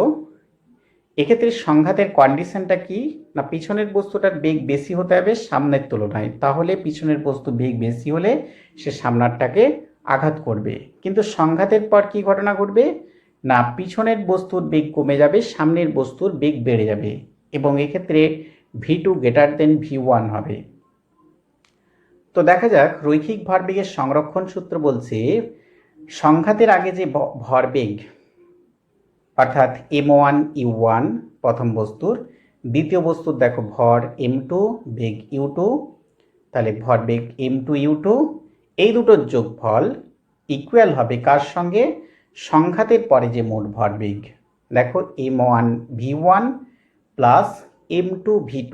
এক্ষেত্রে সংঘাতের কন্ডিশনটা কি না, পিছনের বস্তুটার বেগ বেশি হতে হবে সামনের তুলনায়, তাহলে পিছনের বস্তু বেগ বেশি হলে সে সামনারটাকে আঘাত করবে। কিন্তু সংঘাতের পর কি ঘটনা ঘটবে না, পিছনের বস্তুর বেগ কমে যাবে, সামনের বস্তুর বেগ বেড়ে যাবে, এবং এক্ষেত্রে v2 গ্রেটার দেন v1 হবে। তো দেখা যাক, রৈখিক ভরবেগের সংরক্ষণ সূত্র বলছে সংঘাতের আগে যে ভরবেগ, অর্থাৎ m1 u1 প্রথম বস্তুর, দ্বিতীয় বস্তুর দেখো ভর m2 বেগ u2, তাহলে ভরবেগ m2 u2, এই দুটোর যোগফল ইকুয়াল হবে কার সঙ্গে, সংঘাতের পরে যে মোট ভরবেগ, দেখো m1 v1 plus m2 v2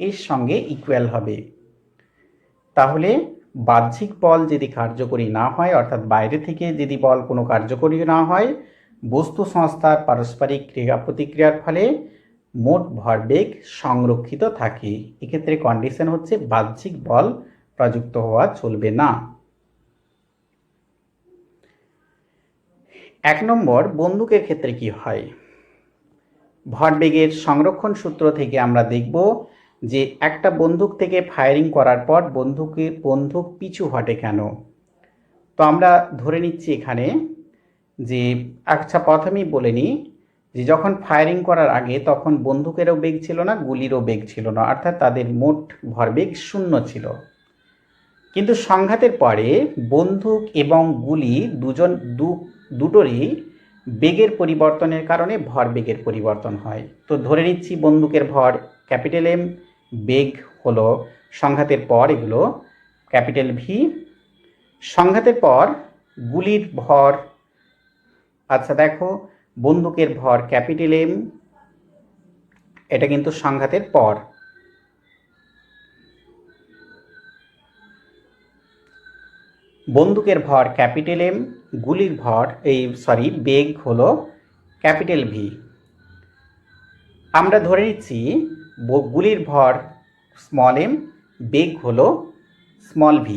এর সঙ্গে ইকুয়াল হবে। তাহলে বাহ্যিক বল যদি কার্যকরী না হয়, অর্থাৎ বাইরে থেকে যদি বল কোনো কার্যকরী না হয়, বস্তু সংস্থার পারস্পরিক ক্রিয়া প্রতিক্রিয়ার ফলে মোট ভরবেগ সংরক্ষিত থাকে। এক্ষেত্রে কন্ডিশন হচ্ছে বাহ্যিক বল প্রযুক্ত হওয়া চলবে না। 1 নম্বর, বন্দুকের ক্ষেত্রে কি হয়। ভরবেগের সংরক্ষণ সূত্র থেকে আমরা দেখব যে একটা বন্দুক থেকে ফায়ারিং করার পর বন্দুক পিছু হটে কেন। তো আমরা ধরে নিচ্ছি এখানে যে, আচ্ছা প্রথমেই বলে নিই যে যখন ফায়ারিং করার আগে তখন বন্দুকেরও বেগ ছিল না, গুলিরও বেগ ছিল না, অর্থাৎ তাদের মোট ভরবেগ শূন্য ছিল। কিন্তু সংঘাতের পরে বন্দুক এবং গুলি দুটোরই বেগের পরিবর্তনের কারণে ভরবেগের পরিবর্তন হয়। তো ধরে নিচ্ছি বন্দুকের ভর ক্যাপিটাল M, বেগ হলো সংঘাতের পর এগুলো ক্যাপিটাল V, সংঘাতের পর গুলির ভর, আচ্ছা দেখো বন্দুকের ভর ক্যাপিটাল M, এটা কিন্তু সংঘাতের পর, বন্দুকের ভর ক্যাপিটাল M, গুলির ভর বেগ হলো ক্যাপিটাল V। আমরা ধরে নিচ্ছি গুলির ভর স্মল m, বেগ হলো স্মল v।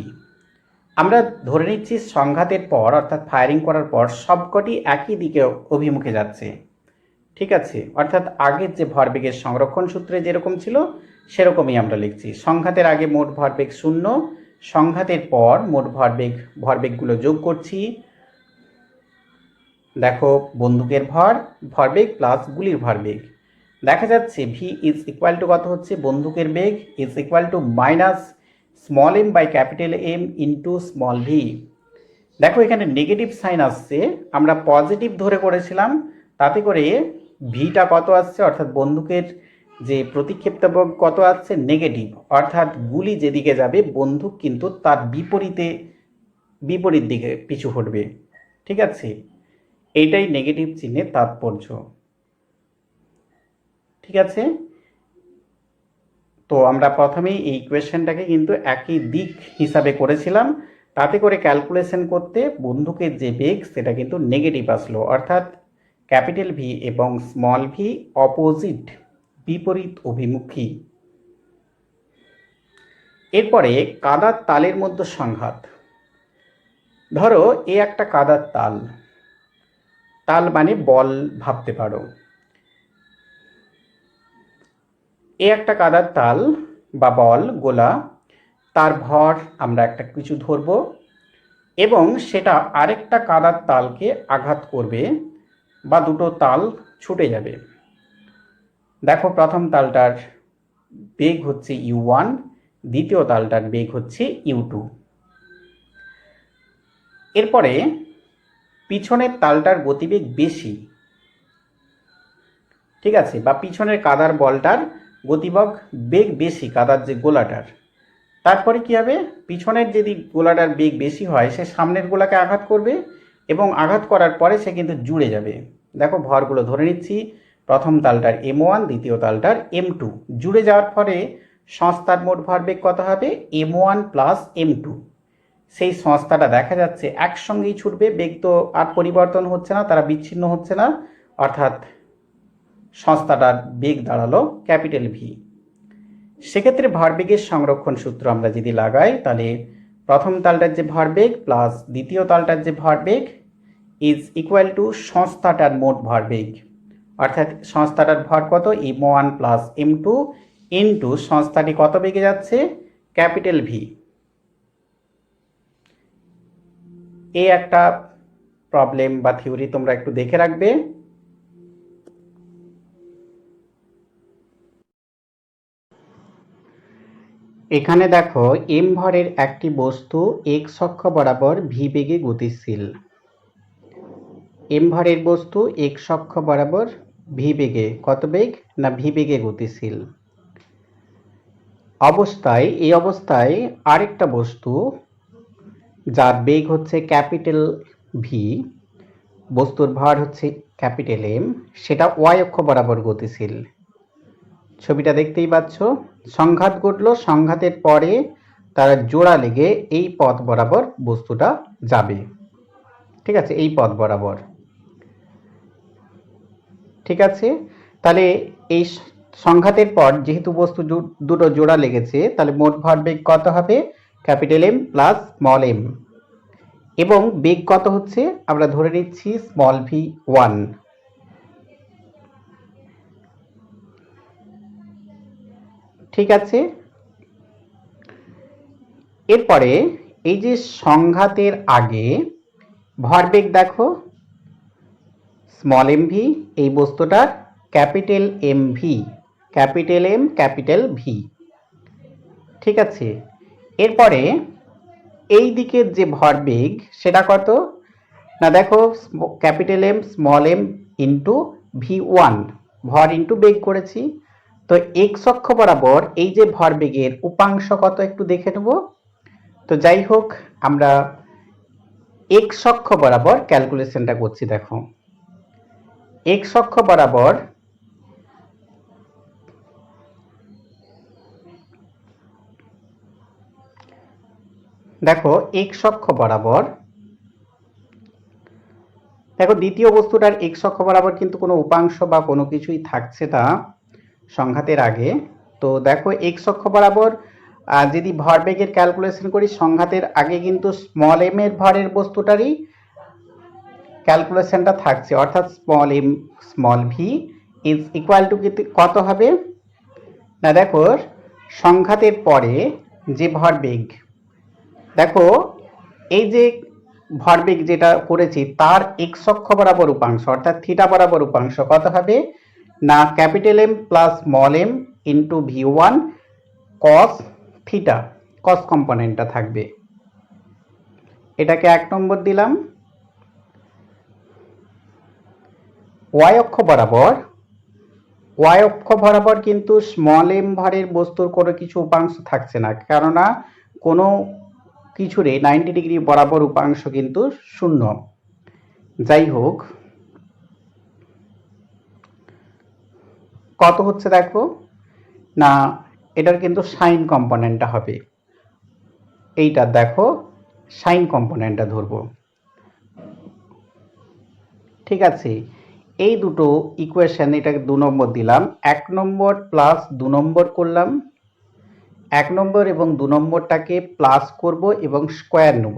আমরা ধরে নিচ্ছি সংঘাতের পর, অর্থাৎ ফায়ারিং করার পর সবকটি একই দিকে অভিমুখে যাচ্ছে। ঠিক আছে, অর্থাৎ আগের যে ভরবেগের সংরক্ষণ সূত্রে যেরকম ছিল সেরকমই আমরা লিখছি। সংঘাতের আগে মোট ভরবেগ শূন্য, সংঘাতের পর মোট ভরবেগগুলো যোগ করছি। দেখো বন্দুকের ভরবেগ প্লাস গুলির ভরবেগ, দেখা যাচ্ছে v ইজ ইকুয়াল টু কত হচ্ছে, বন্দুকের বেগ is equal to minus small m by capital M into small v। দেখো এখানে নেগেটিভ সাইন আসছে, আমরা পজিটিভ ধরে করেছিলাম, তাতে করে ভিটা কত আসছে, অর্থাৎ বন্দুকের যে প্রতিক্ষেপ্তবক কত আছে, নেগেটিভ, অর্থাৎ গুলি যেদিকে যাবে বন্দুক কিন্তু তার বিপরীত দিকে পিছু হটবে। ঠিক আছে, এইটাই নেগেটিভ চিহ্নের তাৎপর্য। ঠিক আছে, তো আমরা প্রথমেই এই ইকুয়েশনটাকে কিন্তু একই দিক হিসাবে করেছিলাম, তাতে করে ক্যালকুলেশন করতে বন্দুকের যে বেগ সেটা কিন্তু নেগেটিভ আসলো, অর্থাৎ ক্যাপিটাল ভি এবং স্মল ভি অপোজিট, বিপরীত অভিমুখী। এরপরে কাদার তালের মধ্যে সংঘাত। ধরো এ একটা কাদার তাল, তাল মানে বল ভাবতে পারো। এ একটা কাদার তাল বা বল, গোলা, তার ভর আমরা একটা কিছু ধরবো এবং সেটা আরেকটা কাদার তালকে আঘাত করবে বা দুটো তাল ছুটে যাবে। দেখো প্রথম তালটার বেগ হচ্ছে u1, দ্বিতীয় তালটার বেগ হচ্ছে u2। এরপরে পিছনের তালটার গতিবেগ বেশি, ঠিক আছে, বা পিছনের কাদার বলটার বেগ বেশি কাদার যে গোলাটার। তারপরে কি হবে, পিছনের যদি গোলাটার বেগ বেশি হয় সে সামনের গোলাকে আঘাত করবে এবং আঘাত করার পরে সে কিন্তু জুড়ে যাবে। দেখো ভরগুলো ধরে নিচ্ছি, প্রথম তালটার m1, দ্বিতীয় তালটার m2। জুড়ে যাওয়ার পরে সংস্থার মোট ভরবেগ কত হবে, m1 প্লাস m2। সেই সংস্থাটা দেখা যাচ্ছে একসঙ্গেই ছুটবে, বেগ তো আর পরিবর্তন হচ্ছে না, তারা বিচ্ছিন্ন হচ্ছে না, অর্থাৎ সংস্থাটার বেগ দাঁড়ালো ক্যাপিটাল ভি। সেক্ষেত্রে ভরবেগের সংরক্ষণ সূত্র আমরা যদি লাগাই, তাহলে প্রথম তালটার যে ভরবেগ প্লাস দ্বিতীয় তালটার যে ভরবেগ ইজ ইকুয়াল টু সংস্থাটার মোট ভরবেগ, অর্থাৎ সংস্থাটার ভর কত, m1 প্লাস m2 ইন্টু সংস্থাটি কত বেগে যাচ্ছে, ক্যাপিটাল ভি। এই একটা প্রবলেম বা থিওরি তোমরা একটু দেখে রাখবে। এখানে দেখো এম ভরের একটি বস্তু এক্স অক্ষ বরাবর ভি বেগে গতিশীল। এম ভরের বস্তু এক্স অক্ষ বরাবর ভি বেগে, কত বেগ না ভি বেগে গতিশীল এই অবস্থায় আরেকটা বস্তু যার বেগ হচ্ছে ক্যাপিটাল ভি, বস্তুর ভর হচ্ছে ক্যাপিটাল এম, সেটা ওয়াই অক্ষ বরাবর গতিশীল। ছবিটা দেখতেই পাচ্ছ, সংঘাত ঘটলো, সংঘাতের পরে তারা জোড়া লেগে এই পথ বরাবর বস্তুটা যাবে। ঠিক আছে, এই পথ বরাবর। ঠিক আছে, তাহলে এই সংঘাতের পর যেহেতু বস্তু দুটো জোড়া লেগেছে, তাহলে মোট ভরবেগ কত হবে, capital M plus small M, এবং বেগ কত হচ্ছে আমরা ধরে নিচ্ছি স্মল ভি 1। ঠিক আছে, এরপরে এই যে সংঘাতের আগে ভরবেগ দেখো স্মল এম ভি, এই বস্তুটার capital M V, capital M capital V. ঠিক আছে, এরপরে এই দিকের যে ভরবেগ সেটা কত না, দেখো capital M small M into V 1, ভর ইন্টু বেগ করেছি। তো এক্স অক্ষ বরাবর এই যে ভরবেগের উপাংশ কত একটু দেখে নেব। তো যাই হোক, আমরা এক্স অক্ষ বরাবর ক্যালকুলেশনটা করছি। দেখো এক্স অক্ষ বরাবর দেখো দ্বিতীয় বস্তুটার এক্স অক্ষ বরাবর কিন্তু কোনো উপাংশ বা কোনো কিছুই থাকছে না সংঘাতের আগে। তো দেখো এক্স অক্ষ বরাবর যদি ভরবেগের ক্যালকুলেশন করি, সংঘাতের আগে কিন্তু স্মল এম এর ভরের বস্তুটারই ক্যালকুলেশনটা থাকছে, অর্থাৎ small m small v is equal to কত হবে না, দেখো সংঘাতের পরে যে ভরবেগ, দেখো এই যে ভরবেগ যেটা করেছি তার এক্স অক্ষ বরাবর উপাংশ অর্থাৎ থিটা বরাবর উপাংশ কত হবে না, capital M plus small M into V 1 cos theta, cos কম্পোনেন্টটা থাকবে। এটাকে 1 নম্বর দিলাম। ওয়াই অক্ষ বরাবর ওয়াই অক্ষ বরাবর কিন্তু স্মল এম ভরের বস্তুর কোনো কিছু উপাংশ থাকছে না, কেননা কোনো কিছুরে 90 ডিগ্রি বরাবর উপাংশ কিন্তু শূন্য। যাই হোক, কত হচ্ছে দেখো না, এটার কিন্তু সাইন কম্পোনেন্টটা হবে, এইটা দেখো সাইন কম্পোনেন্টটা ধরবো। ঠিক আছে, এই দুটো ইকুয়েশন, এটাকে 2 নম্বর দিলাম, 1 নম্বর প্লাস 2 নম্বর করলাম, 1 নম্বর এবং 2 নম্বরটাকে প্লাস করব এবং স্কোয়ার নেব,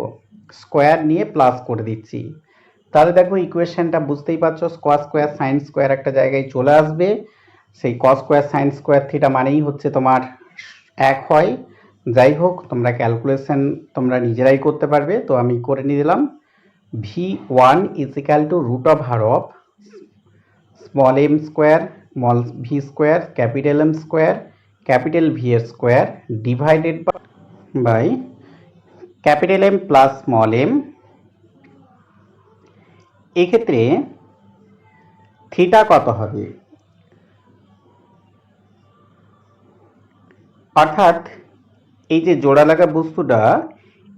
স্কোয়ার নিয়ে প্লাস করে দিচ্ছি। তাহলে দেখো ইকুয়েশনটা বুঝতেই পারছো, কস স্কোয়ার সাইন স্কোয়ার একটা জায়গায় চলে আসবে। সেই cos square sine square theta মানেই হচ্ছে তোমার 1 হয়। যাই হোক, তোমরা ক্যালকুলেশন তোমরা নিজেরাই করতে পারবে, তো আমি করে নিয়ে দিলাম। v1 is equal to root of হার of small M square small V square capital M square capital V এর square divided by capital M plus small M. এক্ষেত্রে থিটা কত হবে, অর্থাৎ এই যে জোড়া লাগা বস্তুটা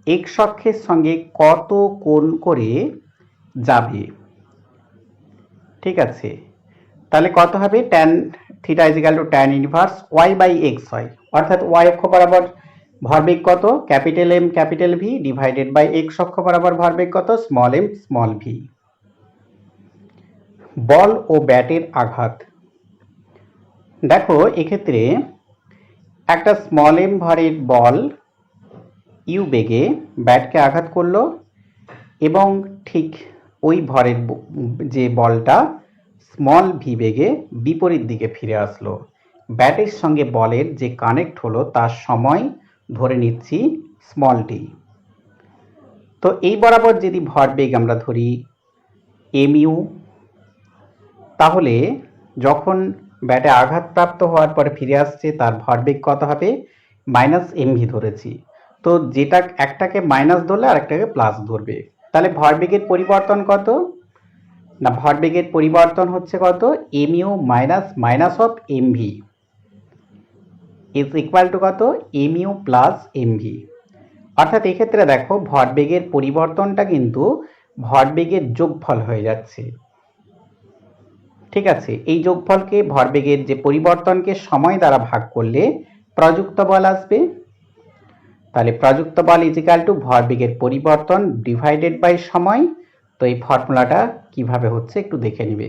এক্স অক্ষের সঙ্গে কত কোণ করে যাবে। ঠিক আছে, তাহলে কত হবে, tan theta is equal to tan inverse y by x হয়, অর্থাৎ ওয়াই অক্ষ বরাবর ভরবেগ কত, capital M capital v divided by x অক্ষ বরাবর ভরবেগ কত, স্মল এম স্মল ভি। বল ও ব্যাটের আঘাত, দেখো এক্ষেত্রে একটা স্মল এম ভরের বল ইউ বেগে ব্যাটকে আঘাত করলো এবং ঠিক ওই ভরের যে বলটা স্মল ভি বেগে বিপরীত দিকে ফিরে আসলো। ব্যাটের সঙ্গে বলের যে কানেক্ট হলো তার সময় ধরে নিচ্ছি স্মল টি। তো এই বরাবর যদি ভরবেগ আমরা ধরি এম ইউ, তাহলে যখন ব্যাটে আঘাতপ্রাপ্ত হওয়ার পরে ফিরে আসছে তার ভরবেগ কত হবে, মাইনাস এমভি ধরেছি। তো যেটা একটাকে মাইনাস ধরলে আর একটাকে প্লাস ধরবে, তাহলে ভরবেগের পরিবর্তন কত না, ভরবেগের পরিবর্তন হচ্ছে কত, m u minus minus of m v is equal to কত, এম ইউ প্লাস এমভি। অর্থাৎ এক্ষেত্রে দেখো ভরবেগের পরিবর্তনটা কিন্তু ভরবেগের যোগফল হয়ে যাচ্ছে। ঠিক আছে, এই যোগফলকে ভরবেগের যে পরিবর্তনকে সময় দ্বারা ভাগ করলে প্রযুক্ত বল আসবে। তাহলে প্রযুক্ত বল ইজ ইকাল টু ভরবেগের পরিবর্তন ডিভাইডেড বাই সময়। তো এই ফর্মুলাটা কিভাবে হচ্ছে একটু দেখে নিবে।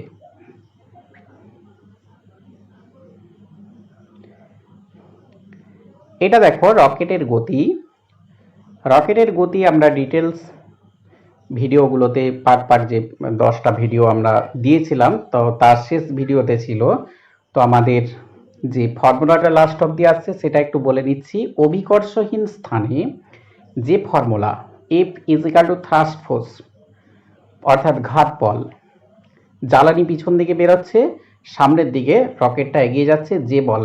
এটা দেখো রকেটের গতি, রকেটের গতি আমরা ডিটেলস ভিডিওগুলোতে পার্ট পার্ট যে 10টা ভিডিও আমরা দিয়েছিলাম, তো তার শেষ ভিডিওতে ছিল, তো আমাদের যে ফর্মুলাটা লাস্ট অবধি আসছে সেটা একটু বলে দিচ্ছি। অভিকর্ষহীন স্থানে যে formula F is equal two thrust force, অর্থাৎ ঘাত বল, জ্বালানি পিছন দিকে বেরোচ্ছে, সামনের দিকে রকেটটা এগিয়ে যাচ্ছে, যে বল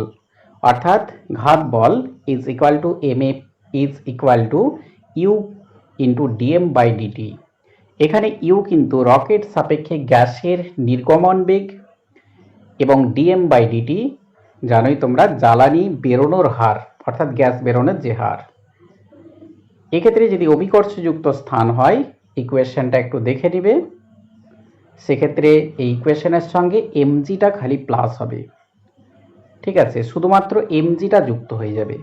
অর্থাৎ ঘাত বল is equal to M F is equal to U into DM by DT. এখানে ইউ কিন্তু রকেট সাপেক্ষে গ্যাসের নির্গমন বেগ এবং ডিএম বাই ডিটি জানোই তোমরা জ্বালানি বেরোনোর হার, অর্থাৎ গ্যাস বেরোনোর যে হার। এক্ষেত্রে যদি অভিকর্ষযুক্ত স্থান হয়, ইকুয়েশনটা একটু দেখে নিবে, সেক্ষেত্রে এই ইকুয়েশনের সঙ্গে এমজিটা খালি প্লাস হবে। ঠিক আছে, শুধুমাত্র এমজিটা যুক্ত হয়ে যাবে,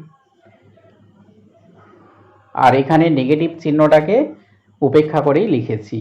আর এখানে নেগেটিভ চিহ্নটাকে উপেক্ষা করেই লিখেছি।